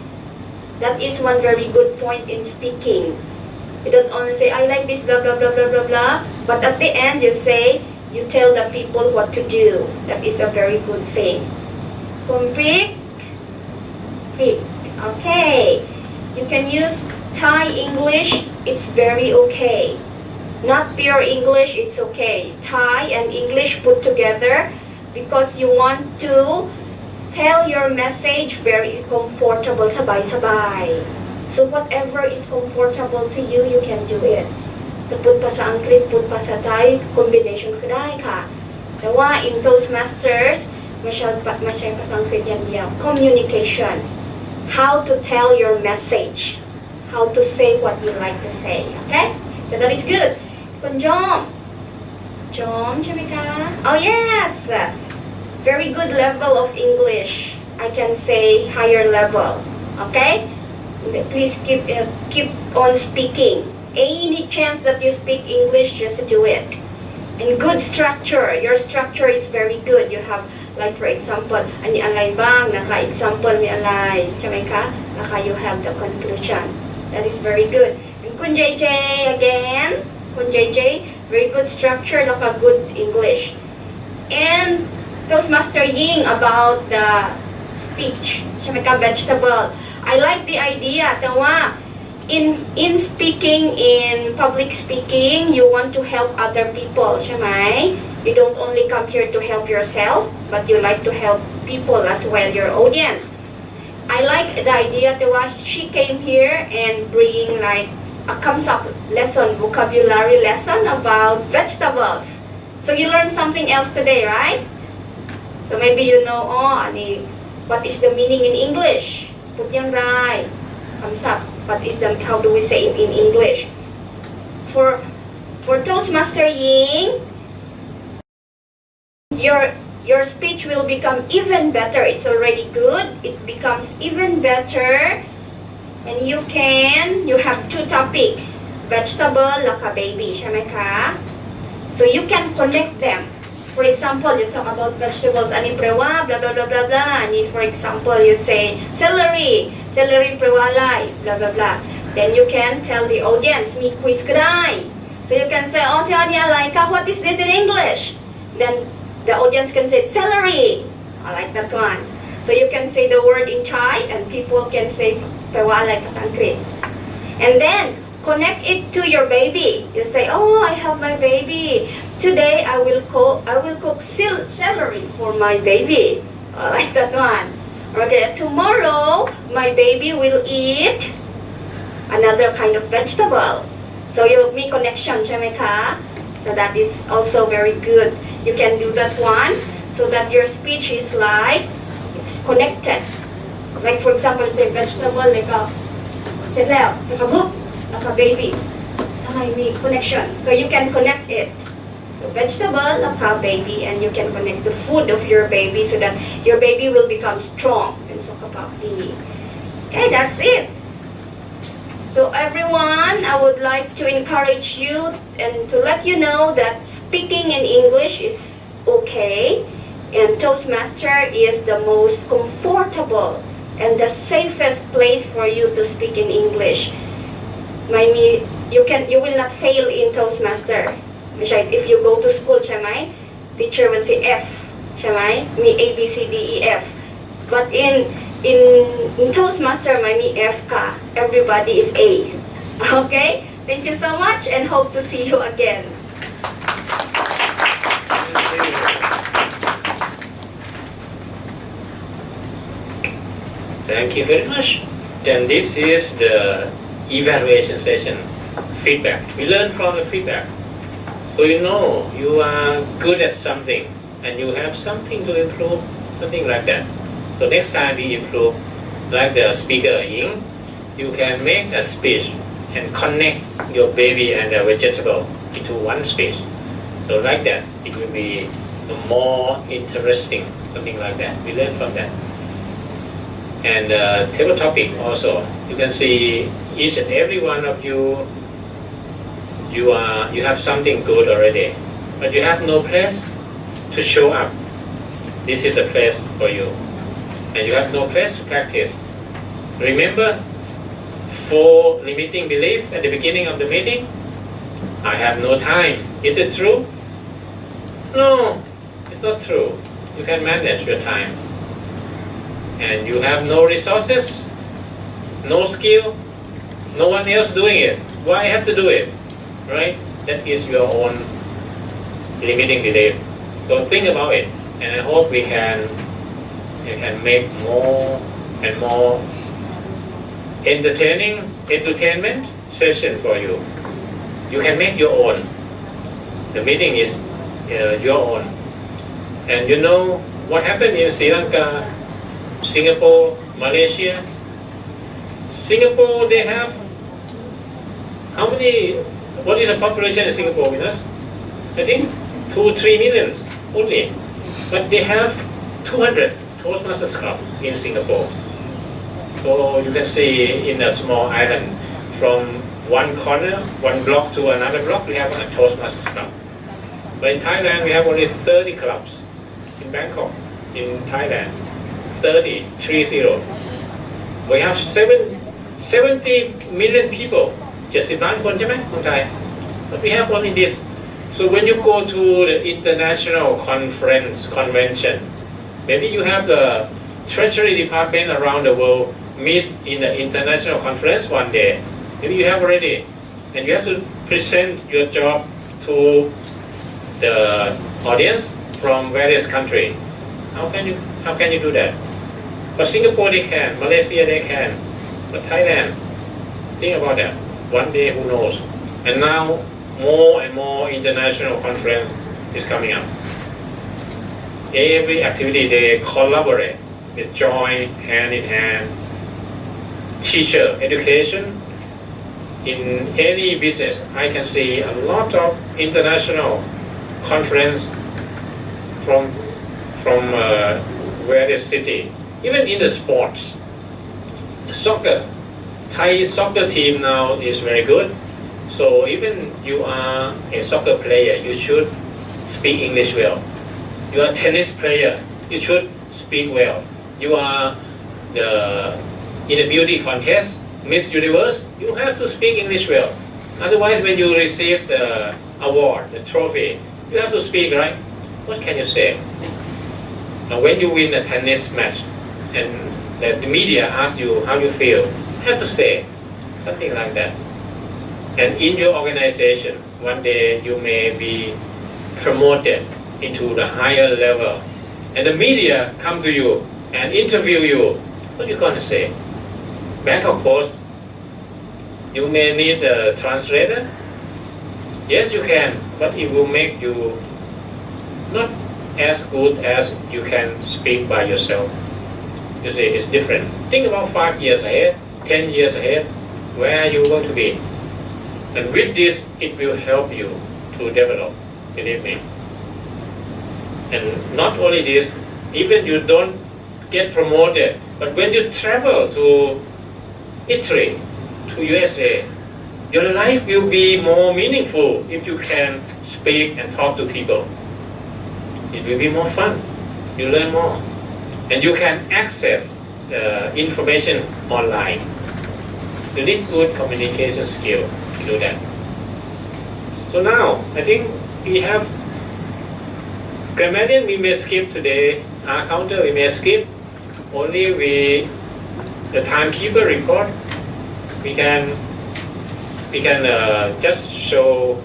That is one very good point in speaking. You don't only say, I like this, blah, blah, blah, blah, blah, blah. But at the end, you say, you tell the people what to do. That is a very good thing. Complete. Okay. You can use Thai English. It's very okay. Not pure English, it's okay. Thai and English put together because you want to tell your message very comfortable, sabay-sabay. So whatever is comfortable to you, you can do it. จะพูดภาษาอังกฤษพูดภาษาไทย combination ก็ได้ค่ะ แต่ว่า in Toastmasters ไม่ใช่ภาษาอังกฤษอย่างเดียว communication how to tell your message, how to say what you like to say. Okay? So that is good. คุณจอมใช่ไหมคะ Oh yes, very good level of English. I can say higher level. Okay? Please keep on speaking. Any chance that you speak English, just do it. And good structure. Your structure is very good. You have, like for example, อันนี้อะไรบ้างนะคะ example มีอะไรใช่ไหมคะนะคะ you have the conclusion. That is very good. And คุณ JJ again. คุณ JJ, very good structure,นะคะ good English. And Toastmaster Ying about the speech ใช่ไหมคะ vegetable. I like the idea แต่ว่า in speaking, in public speaking, you want to help other people ใช่ไหม You don't only come here to help yourself, but you like to help people as well, your audience. I like the idea that she came here and bring like a concept lesson, vocabulary lesson about vegetables. So you learned something else today, right? So maybe you know, what is the meaning in English? พูดอย่างไร concept, how do we say it in English? For Toastmaster Ying, your speech will become even better. It's already good. It becomes even better. And you have two topics, vegetable, laka baby, ใช่ไหมคะ So you can connect them. For example, you talk about vegetables, ani prewa, blah, blah, blah, blah, blah. And for example, you say celery prewalay, blah, blah, blah. Then you can tell the audience, mi quiz koได้. So you can say, si Anya Laika, what is this in English? Then the audience can say celery. I like that one. So you can say the word in Thai and people can say prewalay Sanskrit. And then connect it to your baby. You say, I have my baby. Today I will cook celery for my baby. I like that one. Okay, tomorrow my baby will eat another kind of vegetable. So you make connection ใช่ไหมคะ So that is also very good. You can do that one so that your speech is like it's connected. Like for example, say vegetable เลยก็เสร็จแล้วแล้วก็บุ๊กแล้วก็ baby ทำไมมี connection. So you can connect it. So vegetable, like a baby, and you can connect the food of your baby so that your baby will become strong. And so okay, that's it. So everyone, I would like to encourage you and to let you know that speaking in English is okay, and Toastmaster is the most comfortable and the safest place for you to speak in English. You will not fail in Toastmaster. If you go to school ใช่ไหม teacher will say F ใช่ไหมมี A B C D E F. But in Toastmaster ไม่มี F ค่ะ everybody is A. Okay, thank you so much and hope to see you again. Thank you very much. Then this is the evaluation session, feedback. We learn from the feedback. So you know you are good at something and you have something to improve, something like that. So next time we improve, like the speaker Ying, you can make a speech and connect your baby and the vegetable into one speech. So like that, it will be more interesting, something like that. We learn from that. And table topic also, you can see each and every one of you have something good already, but you have no place to show up. This is a place for you, and you have no place to practice. Remember 4 limiting beliefs at the beginning of the meeting? I have no time. Is it true? No, it's not true. You can manage your time. And you have no resources, no skill, no one else doing it. Why I have to do it? Right? That is your own limiting belief. So think about it, and I hope you can make more and more entertainment session for you. You can make your own. The meeting is your own. And you know what happened in Sri Lanka, Singapore, Malaysia? Singapore, they have how many? What is the population in Singapore with us? I think 2-3 million only, but they have 200 Toastmasters club in Singapore. So you can see in a small island, from one corner, one block to another block, we have a Toastmasters club. But in Thailand, we have only 30 clubs. In Bangkok, in Thailand, 30. We have 70 million people. 70 ล้านคนใช่ไหมคนไทย But we have only this. So when you go to the international convention, maybe you have the Treasury Department around the world meet in the international conference one day. Maybe you have already, and you have to present your job to the audience from various countries. How can you do that? But Singapore they can, Malaysia they can, but Thailand, think about that. One day, who knows? And now more and more international conference is coming up. Every activity they collaborate, they join hand in hand. Teacher education in any business, I can see a lot of international conference from various city. Even in the sports, soccer, Thai soccer team now is very good. So even you are a soccer player, you should speak English well. You are a tennis player, you should speak well. You are in a beauty contest, Miss Universe, you have to speak English well. Otherwise, when you receive the award, the trophy, you have to speak, right? What can you say? Now, when you win a tennis match and the media asks you how you feel, you have to say something like that. And in your organization, one day you may be promoted into the higher level. And the media come to you and interview you. What are you going to say? Bangkok Post, you may need a translator. Yes, you can, but it will make you not as good as you can speak by yourself. You see, it's different. Think about 5 years ahead, 10 years ahead, where are you going to be? And with this, it will help you to develop, believe me. And not only this, even you don't get promoted, but when you travel to Italy, to USA, your life will be more meaningful if you can speak and talk to people. It will be more fun. You learn more. And you can access information online. You need good communication skill to do that. So now, I think we have grammarian we may skip today, counter we may skip. Only the timekeeper report, we can just show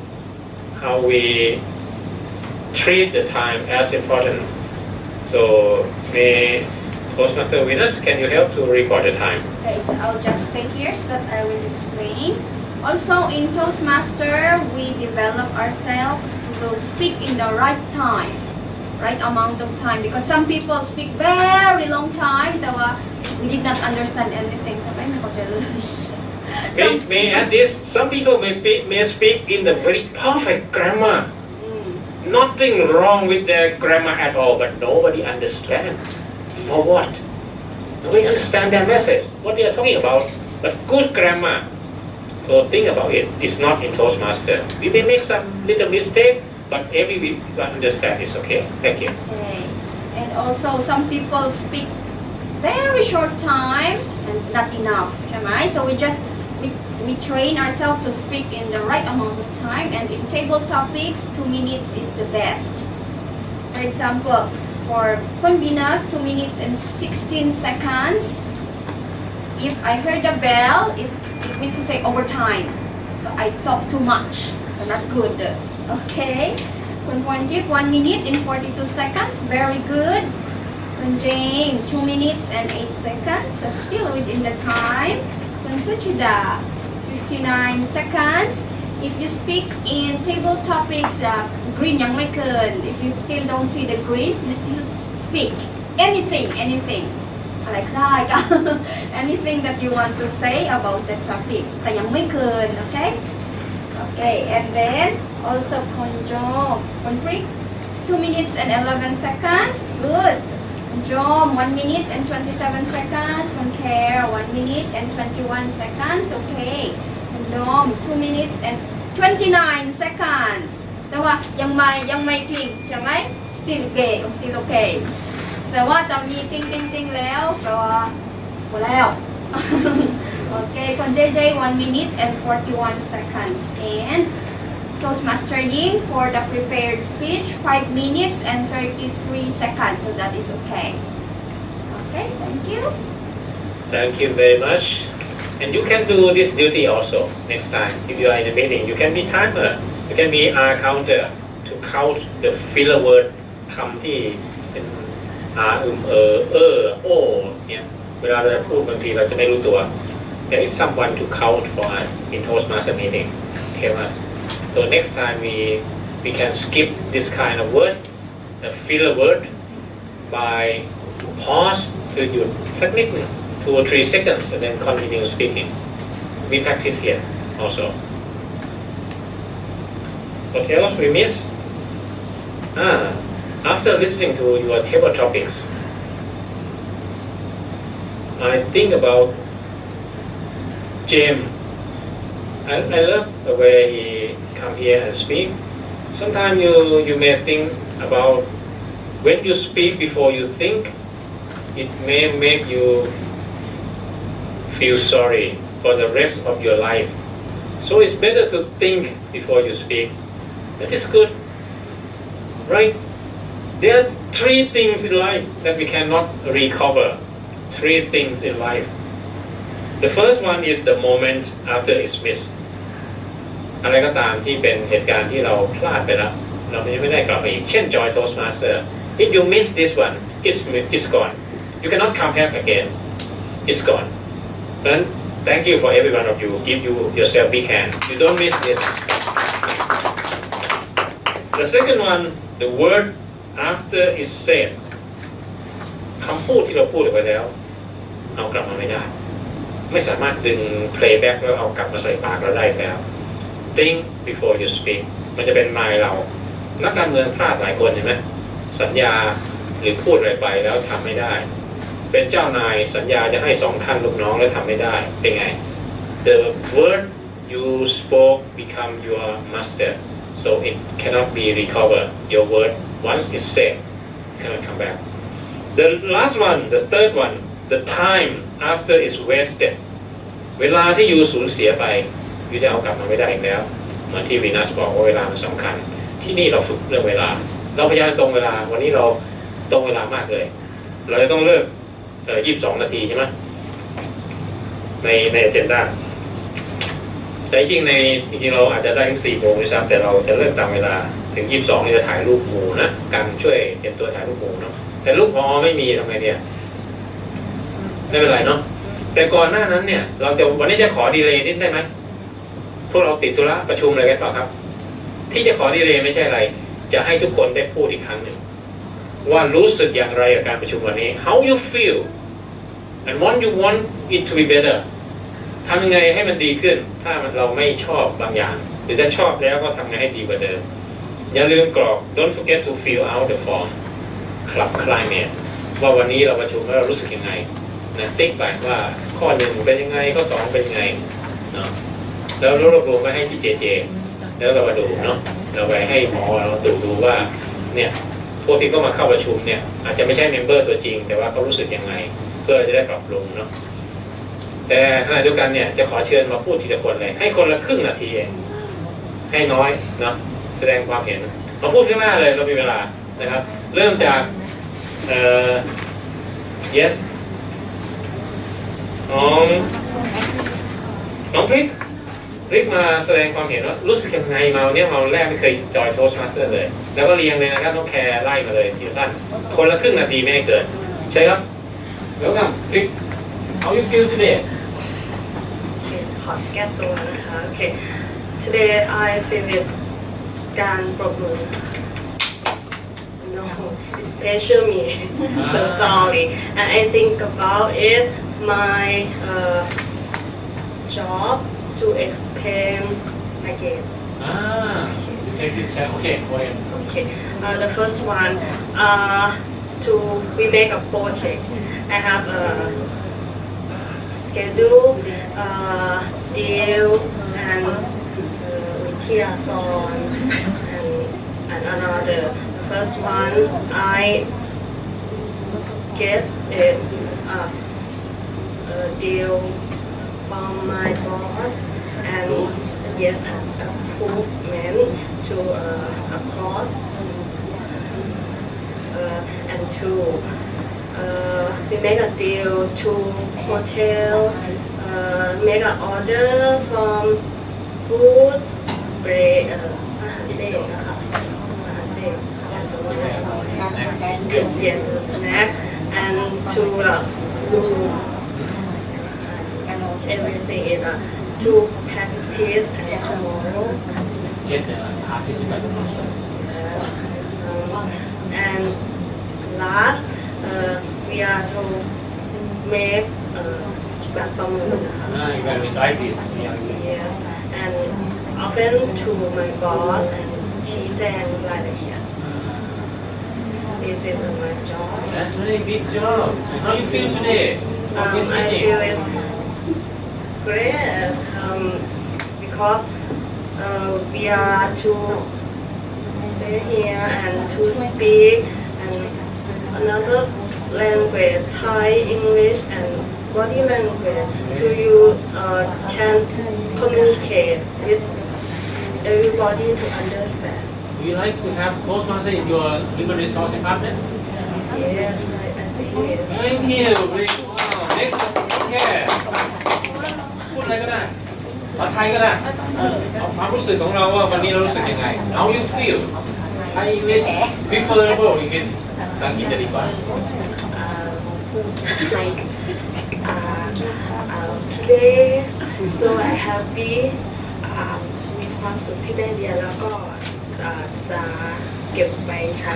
how we treat the time as important. So may Toastmaster Venus, can you help to record the time? Okay, so I'll just stay here so that I will explain. Also in Toastmaster, we develop ourselves to speak in the right time, right amount of time, because some people speak very long time, we did not understand anything. May add this, some people may speak in the very perfect grammar. Nothing wrong with their grammar at all, but nobody understands. For what? Nobody understands their message, what they are talking about, but good grammar. So think about it, it's not in Toastmaster. We may make some little mistake, but everyone understand it's okay. Thank you. Okay. And also some people speak very short time and not enough, right? So we train ourselves to speak in the right amount of time, and in table topics 2 minutes is the best. For example, for convenience 2 minutes and 16 seconds. If I heard a bell, it means to say overtime. So I talk too much, so not good. Okay. Kun Pointip 1 minute and 42 seconds, very good. Kun Jane 2 minutes and 8 seconds, so still within the time. Kun Suchida 59 seconds. If you speak in table topics, green yangไม่เกิน. If you still don't see the green, you still speak anything. อะไรก็ได้ก็ anything that you want to say about the topic แต่ยังไม่เกิน okay okay and then also คนโจคนฟรี 2 minutes and 11 seconds good คนโจ 1 minute and 27 seconds คน care 1 minute and 21 seconds okay คนโดม 2 minutes and 29 seconds แต่ว่ายังไม่กลิ่งใช่ไหม still okay แต่ว่าตอนนี้ติ้งแล้วก็หมดแล้ว โอเคคน JJ 1 minute and 41 seconds and Toastmaster Ying for the prepared speech 5 minutes and 33 seconds so that is okay thank you Thank you very much. And you can do this duty also next time. If you are in a meeting, you can be timer. You can be counter to count the filler word คำที่เป็นโอเนี่ยเวลาเราจะพูดบางทีเราจะไม่รู้ตัว There is someone to count for us in Toastmaster meeting. Tell us. So next time we can skip this kind of word, the filler word, by pause คือหยุดสักนิดหนึ่ง 2 or 3 seconds and then continue speaking. We practice here also. What else we miss? After listening to your table topics, I think about James. I love the way he come here and speak. Sometimes you may think about when you speak before you think, it may make you feel sorry for the rest of your life. So it's better to think before you speak. That is good, right? There are 3 things in life that we cannot recover. 3 things in life. The first one is the moment after it's missed. อะไรก็ตามที่เป็นเหตุการณ์ที่เราพลาดไปแล้วเราไม่ได้กลับมาอีกเช่น Joy Toastmaster. If you miss this one, it's gone. You cannot come back again. It's gone. Then thank you for every one of you. Give you yourself big hand. You don't miss this. The second one, the word after is said. คำพูดที่เราพูดไปแล้วเอากลับมาไม่ได้ไม่สามารถดึง playback แล้วเอากลับมาใส่ปากเราได้แล้ว Think before you speak มันจะเป็นนายเรานักการเมืองพลาดหลายคนเห็นไหมสัญญาหรือพูดอะไรไปแล้วทำไม่ได้เป็นเจ้านายสัญญาจะให้2 ขั้นลูกน้องแล้วทำไม่ได้เป็นไง The word you spoke become your master so it cannot be recovered your word once it's said cannot come back the last one the third one the time after is wasted เวลาที่ยูสูญเสียไปยูจะเอากลับมาไม่ได้อีกแล้วเหมือนที่วีนัสบอกว่าเวลามันสำคัญที่นี่เราฝึกเรื่องเวลาเราพยายามตรงเวลาวันนี้เราตรงเวลามากเลยเราจะต้องเลิก22 นาทีใช่ไหมในเจนด้าแต่จริงเราอาจจะได้ถึง4 โมงด้วยซ้ำแต่เราจะเลิกตามเวลาถึง22นี่จะถ่ายรูปหมู่นะการช่วยเตรียมตัวถ่ายรูปหมู่เนาะแต่รูปพอไม่มีทำไงเนี่ยไม่เป็นไรเนาะแต่ก่อนหน้านั้นเนี่ยเราจะวันนี้จะขอดีเลย์นิดได้ไหมพวกเราติดธุระประชุมอะไรกันเปล่าครับที่จะขอดีเลย์ไม่ใช่อะไรจะให้ทุกคนได้พูดอีกครั้งหนึ่งว่ารู้สึกอย่างไรกับการประชุมวันนี้ how you feel and what you want it to be better ทำยังไงให้มันดีขึ้นถ้าเราไม่ชอบบางอย่างหรือจะชอบแล้วก็ทำไงให้ดีกว่าเดิมอย่าลืมกรอก don't forget to fill out the form club climate ว่าวันนี้เราประชุมแล้วเรารู้สึกยังไงนะติ๊กไปว่าข้อ 1เป็นยังไงข้อ 2เป็นยังไงเนาะแล้วรวบรวมไว้ให้ที่เจแล้วเรามาดูเนาะเราไปให้หมอเราดูว่าเนี่ยพวกที่ก็มาเข้าประชุมเนี่ยอาจจะไม่ใช่เมมเบอร์ตัวจริงแต่ว่าเขารู้สึกยังไงเพื่อจะได้ปรับปรุงเนาะแต่ขณะเดียวกันเนี่ยจะขอเชิญมาพูดทีละคนเลยให้คนละครึ่งนาทีเองให้น้อยเนาะแสดงความเห็นมาพูดข้างหน้าเลยเรามีเวลานะครับเริ่มจากyes น้องพริกมาแสดงความเห็นว่ารู้สึกยังไงมาวันนี้มาแรกไม่เคยจอยโทสต์มาสเตอร์เลยแล้วก็เรียงเลยนะครับน้องแคร์ไล่มาเลยทีละท่านคนละครึ่งนาทีไม่ให้เกินใช่ครับแล้วกันพริก how you feel today ขอแก้ตัวนะคะโอเค today I feel is การปรบมือ no special me. So sorry. And I think about it, my job to explain again. You take this chance. Okay, go ahead. Okay. The first one, to we make a project. I have a schedule, deal, and viทยากร and another. The first one, I get a deal from my boss and yes, improvement to across and two. We make a deal to hotel, make an order from food, break, อาหารเด็กนะคะอาหารเด็ก yes, snack and to room everything is to practice and tomorrow Get the participant. and last we are to make แบบประเมินนะคะ You gotta write this. yes and often to my boss and ชี้แจงรายละเอียด this is my job That's really big job. How you feel today? This I meeting? feel it great because we are to stay here and to speak and another language, Thai, English, and body language, so you can communicate with everybody to understand. Would you like to have Toastmaster in your human resource department? Yes, I think it. Thank you. Great. Wow. Next. Okay. พูดอะไรก็ได้ภาษาไทยก็ได้เอาความรู้สึกของเราว่าวันนี้เรารู้สึกยังไง How you feel? Thai English preferable English ภาษาอังกฤษจะดีกว่า today so I happy มีความสุขที่ได้เรียนแล้วก็จะเก็บไปใช้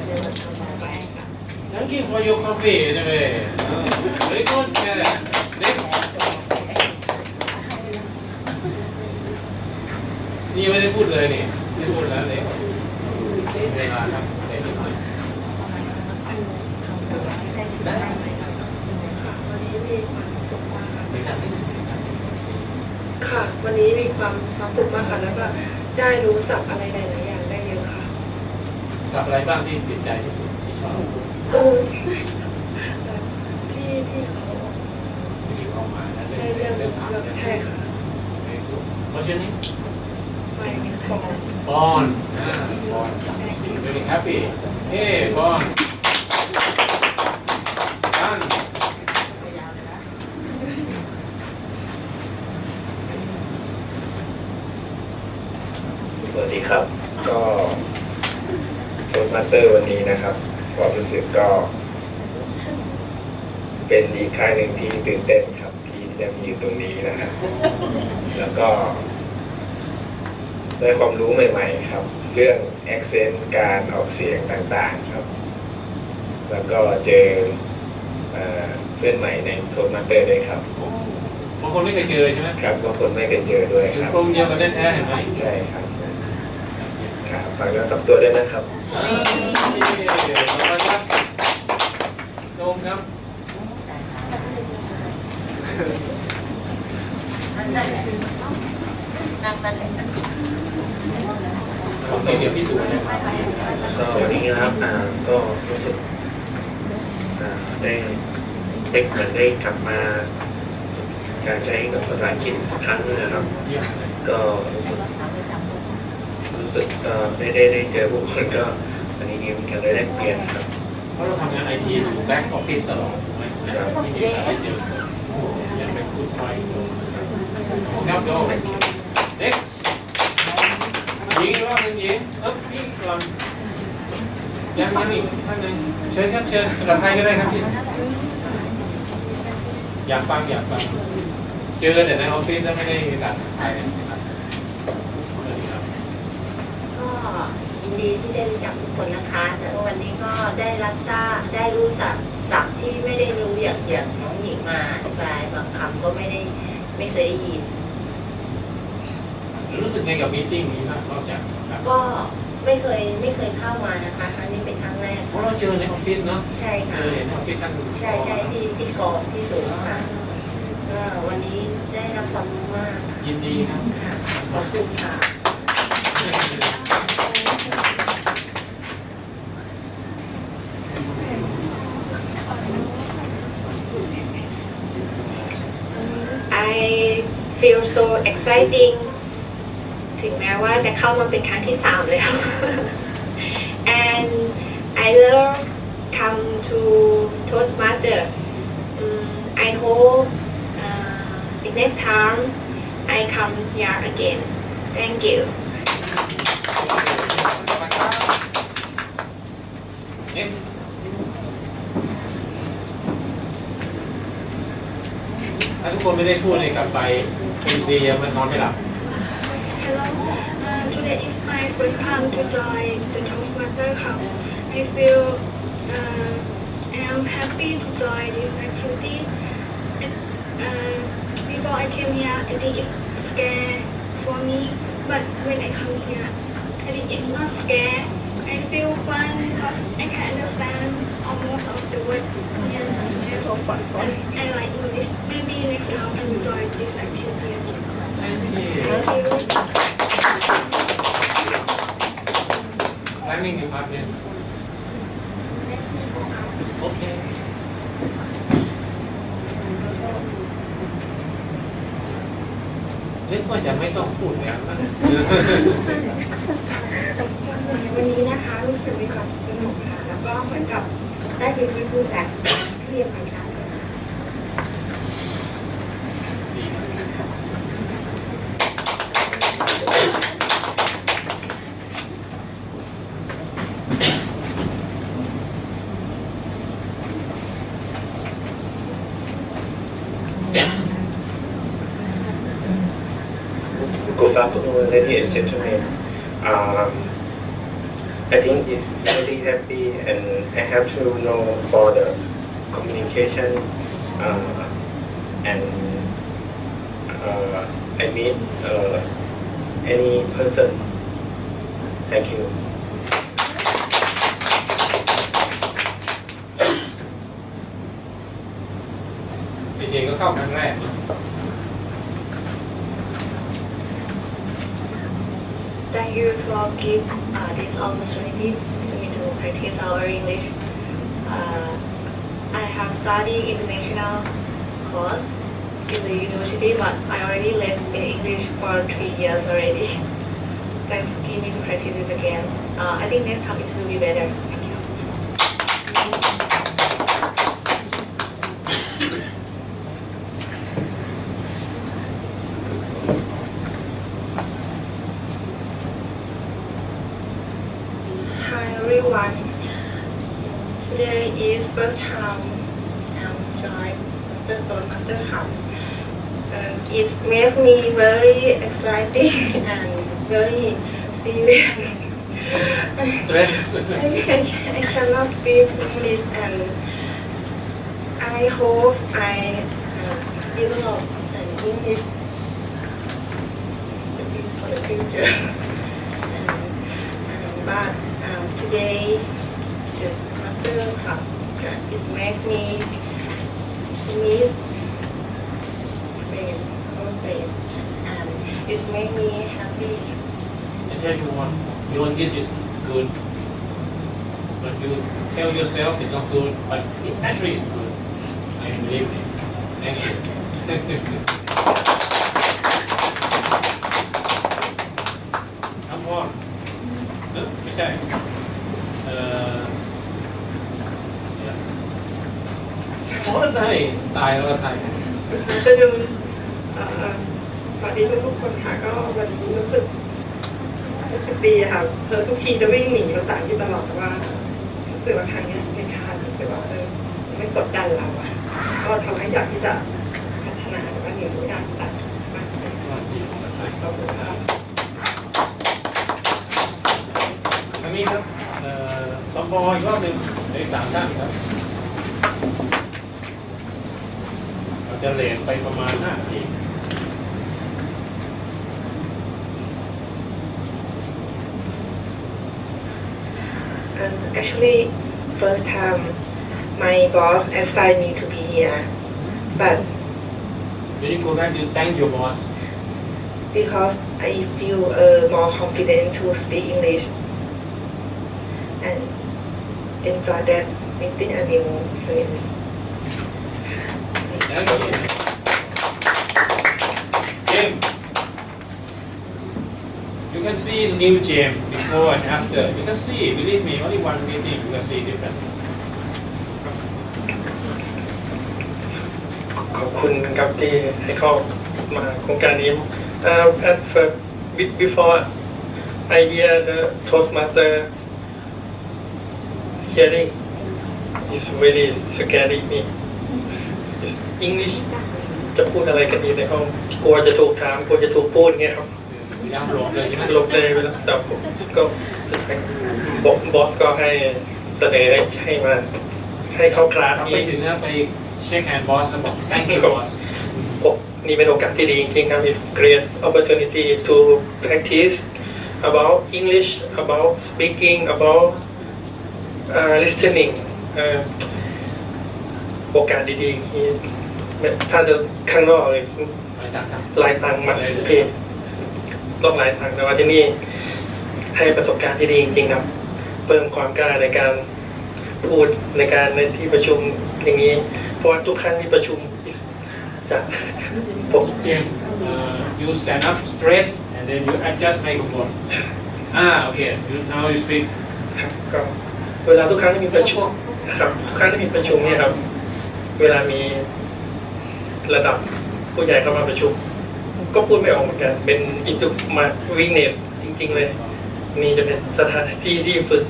ในวันต่อไปค่ะ Thank you for your coffee anyway. Very good. Yeah. Next. นี่ยังไม่ได้พูดเลยนี่ไม่พูดแล้วเลยเวลาครับเดี๋ยวนิดหน่อยได้ ค่ะวันนี้มีความสุขมากค่ะแล้วก็ได้รู้ศัพท์อะไรหลายๆอย่างได้เยอะค่ะ กับอะไรบ้างที่ติดใจที่สุดที่ชอบ โอ้ที่เขา ที่เข้ามาแล้ว ได้เรื่อง ถาม ใช่ค่ะ What's your name? ไม่บอก Bon. Bon. Very happy. Hey, Bon. Done. สวัสดีครับ ก็โค้ชมาสเตอร์วันนี้นะครับความรู้สึกก็ เป็นอีกครั้งหนึ่งที่ตื่นเต้นครับที่ได้มาอยู่ตรงนี้นะครับแล้วก็ได้ความรู้ใหม่ๆครับ เรื่อง accent การออกเสียงต่างๆครับ แล้วก็เจอเพื่อนใหม่ในโค้ชมาสเตอร์ด้วยครับ บางคนไม่เคยเจอใช่ไหม ครับบางคนไม่เคยเจอด้วยครับ กลุ่มเดียวกันแท้ๆเห็นไหม ใช่ครับครับฝากเนื้อฝากตัวด้วยนะครับ ขอบคุณครับโดมครับเดี๋ยวพี่ตู่นะครับ ก็วันนี้นะครับก็รู้สึกได้เหมือนได้กลับมาการใช้กับภาษาอังกฤษสักครั้งนึงนะครับ ก็รู้สึกได้เจอผู้คนก็วันนี้มีการได้แลกเปลี่ยนครับ เพราะเราทำงานไอทีอยู่แบ็กออฟฟิศตลอดไม่มีโอกาสได้เจอยังเป็นพูดไทยครับโด next หญิงว่าเป็นหญิงพี่ก่อนยังอีกท่านหนึ่งเชิญครับเชิญภาษาไทยก็ได้ครับพี่อยากฟังเจอแต่ในออฟฟิศแล้วไม่ได้ภาษาไทยนะครับ ก็ยิน ดีที่ได้รู้จักทุกคนนะคะแต่วันนี้ก็ได้รับทราบได้รู้ศัพท์ที่ไม่ได้รู้อย่างน้องหญิงมาอธิบายบางคำก็ไม่เคยได้ยินรู้สึกไงกับมีตติ้งนี้บ้างนอกจากก็ไม่เคยเข้ามานะคะครั้งนี้เป็นครั้งแรกเพราะเราเจอในออฟฟิศเนาะใช่ค่ะในออฟฟิศท่านใช่ที่กองที่สูงค่ะวันนี้ได้รับความรู้มากยินดีครับขอบคุณค่ะ I feel so exciting ถึงแม้ว่าจะเข้ามาเป็นครั้งที่3แล้ว and I love come to Toastmaster I hope the next time I come here again thank you nextถ้าทุกคนไม่ได้พูดเลยกลับไปคุณซีมันนอนไม่หลับ Hello, today is my first time to join the Toastmasters Club. I feel I am happy to join this activity. Before I came here, I think it's scary for me, but when I come here, I think it's not scary. I feel fun because I can understand almost of the words and so fun. I like English. Maybe next time I will join this activity again. Thank you. Planning department. Okay. นึกว่าจะไม่ต้องพูดแล้วนะ วันนี้นะคะรู้สึกมีความสนุกค่ะแล้วก็เหมือนกับได้เรียนรู้แบบเรียนผ่านการ Good afternoon, ladies and gentlemen. I think it's very happy, and I have to know for the communication and I meet any person. Thank you. จริงๆก็เข้าครั้งแรก Thank you for giving this opportunity to me to practice our English. I have studied international course in the university, but I already lived in English for 3 years already. Thanks for giving me to practice it again. I think next time it will be better. Thank you. Hi everyone. Today is first time I'm join Toastmasters Club. It makes me very exciting and very serious. Stress. I cannot speak English, and I hope I develop English for the future. But today, the Master Club is make me meet friends, and it make me happy. I tell you what, your English is good, but you tell yourself it's not good, but it actually is good. I believe it. Thank you. Come on. ไม่ใช่ไทยตายแล้วไทย จะดูสวัสดีทุกคนค่ะก็วันนี้รู้สึกดีค่ะทุกทีจะวิ่งหนีภาษาอังกฤษตลอดแต่ว่ารู้สึกว่าครั้งนี้ไม่คาดรู้สึกว่าไม่กดดันเราก็ทำให้อยากที่จะพัฒนาแต่ว่าหนีไม่ได้ภาษามากขอบคุณค่ะ มี นี้ครับสมพอีกรอบหนึ่งใน3 ท่านครับเราจะเลทไปประมาณ5 นาที Actually, first time my boss assigned me to be here, but Very good that you thank your boss. because I feel more confident to speak English and enjoy that meeting a new friends. Thank you. James, you can see new James before and after. You can see, believe me, only one meeting you can see different. ขอบคุณครับที่ให้เข้ามาโครงการนี้ at first before I hear the Toastmaster hearing is really scary me. It's English จะพูดอะไรกันดีในห้องกลัวจะถูกถามกลัวจะถูกพูดเงี้ยครับ ยังหลบเลยใช่ไหม หลบเลยเวลาแต่ผมก็บอสก็ให้เสนอให้มาให้เข้าคลาส ไป นี้ ถึงนะไปเช็คแฮนด์บอสแล้วบอก thank you boss นี่เป็นโอกาสที่ดีจริงๆครับ It's great opportunity to practice about English about speaking about listening โอกาสดีๆที่ถ้าจะข้างนอกเลยหลายตังค์มาเพจต้องหลายตังค์แต่ว่าที่นี่ให้ประสบการณ์ที่ดีจริงๆครับเพิ่มความกล้าในการพูดในที่ประชุมอย่างนี้เพราะว่าทุกครั้งที่ประชุมจะผม James, you stand up straight and then you adjust microphone. Okay. Now you speak. ครับก็เวลาทุกครั้งที่มีประชุมนะครับทุกครั้งที่มีประชุมเนี่ยครับเวลามีระดับผู้ใหญ่เข้ามาประชุมก็พูดไม่ออกเหมือนกันเป็นอินทุมาวิงเนสจริงๆเลยนี่จะเป็นสถานที่ที่ฝึก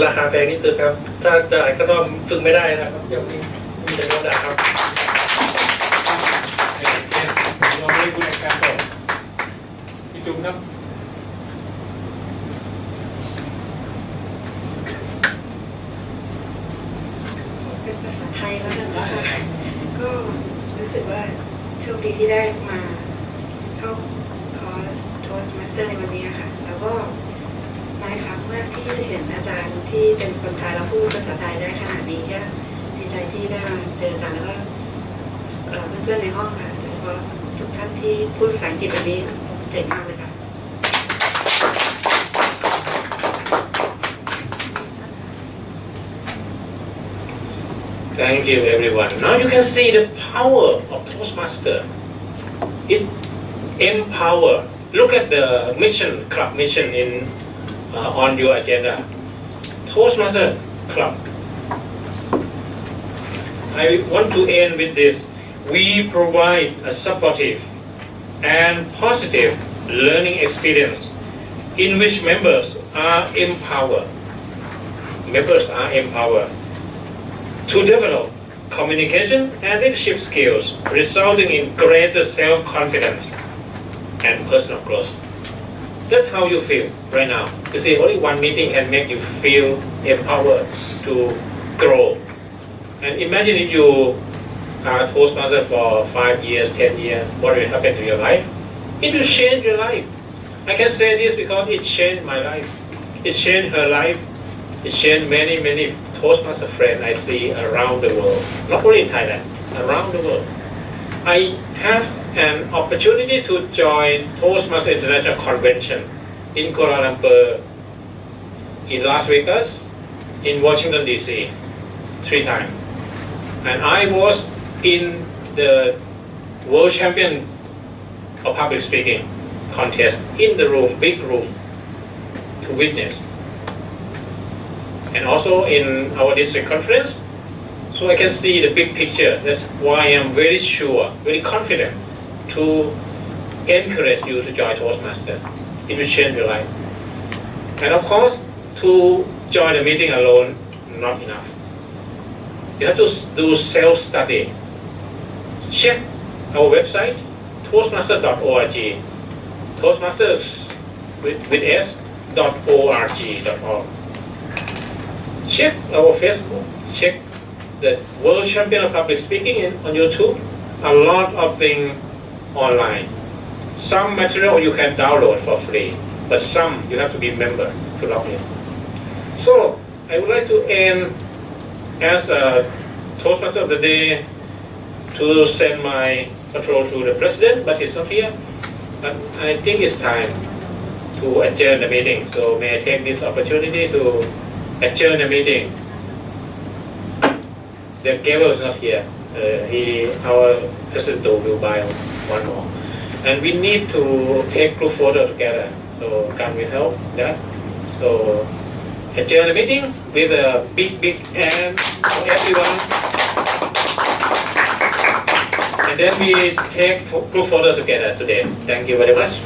ราคาแพงที่สุดครับถ้าจ่ายก็ต้องฝึกไม่ได้นะครับเดี๋ยวนี้มีแต่โดนด่าครับ You are very good example. พี่จุ๊บครับ เป็นภาษาไทยแล้วกันนะคะก็รู้สึกว่าโชคดีที่ได้มาเข้าคอร์ส Toastmaster ในวันนี้ค่ะแล้วก็หลายครั้งมากที่ได้เห็นอาจารย์ที่เป็นคนไทยแล้วพูดภาษาไทยได้ขนาดนี้ก็ดีใจที่ได้มาเจออาจารย์แล้วก็เพื่อนๆในห้องค่ะโดยเฉพาะทุกท่านที่พูดภาษาอังกฤษแบบนี้เจ๋งมากเลยค่ะ Thank you everyone. Now you can see the power of Toastmaster. It empower. Look at the mission, club mission on your agenda. Toastmaster club. I want to end with this. We provide a supportive and positive learning experience in which members are empowered. Members are empowered to develop communication and leadership skills, resulting in greater self-confidence and personal growth. That's how you feel right now. You see, only one meeting can make you feel empowered to grow. And imagine if you are a Toastmaster for 5 years, 10 years, what will happen to your life? It will change your life. I can say this because it changed my life. It changed her life. It changed many Toastmaster friends I see around the world, not only in Thailand, around the world. I have an opportunity to join Toastmaster International Convention in Kuala Lumpur, in Las Vegas, in Washington DC, 3 times. And I was in the World Champion of Public Speaking contest in the room, big room, to witness. And also in our district conference, so I can see the big picture. That's why I'm very sure, very confident to encourage you to join Toastmaster. It will change your life. And of course, to join the meeting alone, not enough. You have to do self-study. Check our website, toastmaster.org. Toastmasters with s.org.org. check our Facebook, check the World Champion of Public Speaking on YouTube. A lot of things online. Some material you can download for free, but some you have to be member to log in. So I would like to end as a Toastmaster of the Day to send my control to the president, but he's not here. But I think it's time to adjourn the meeting. So may I take this opportunity to adjourn the meeting. The gavel is not here. Our president will buy one more. And we need to take group photo together. So can we help that? So adjourn the meeting with a big hand for everyone. And then we take group photo together today. Thank you very much.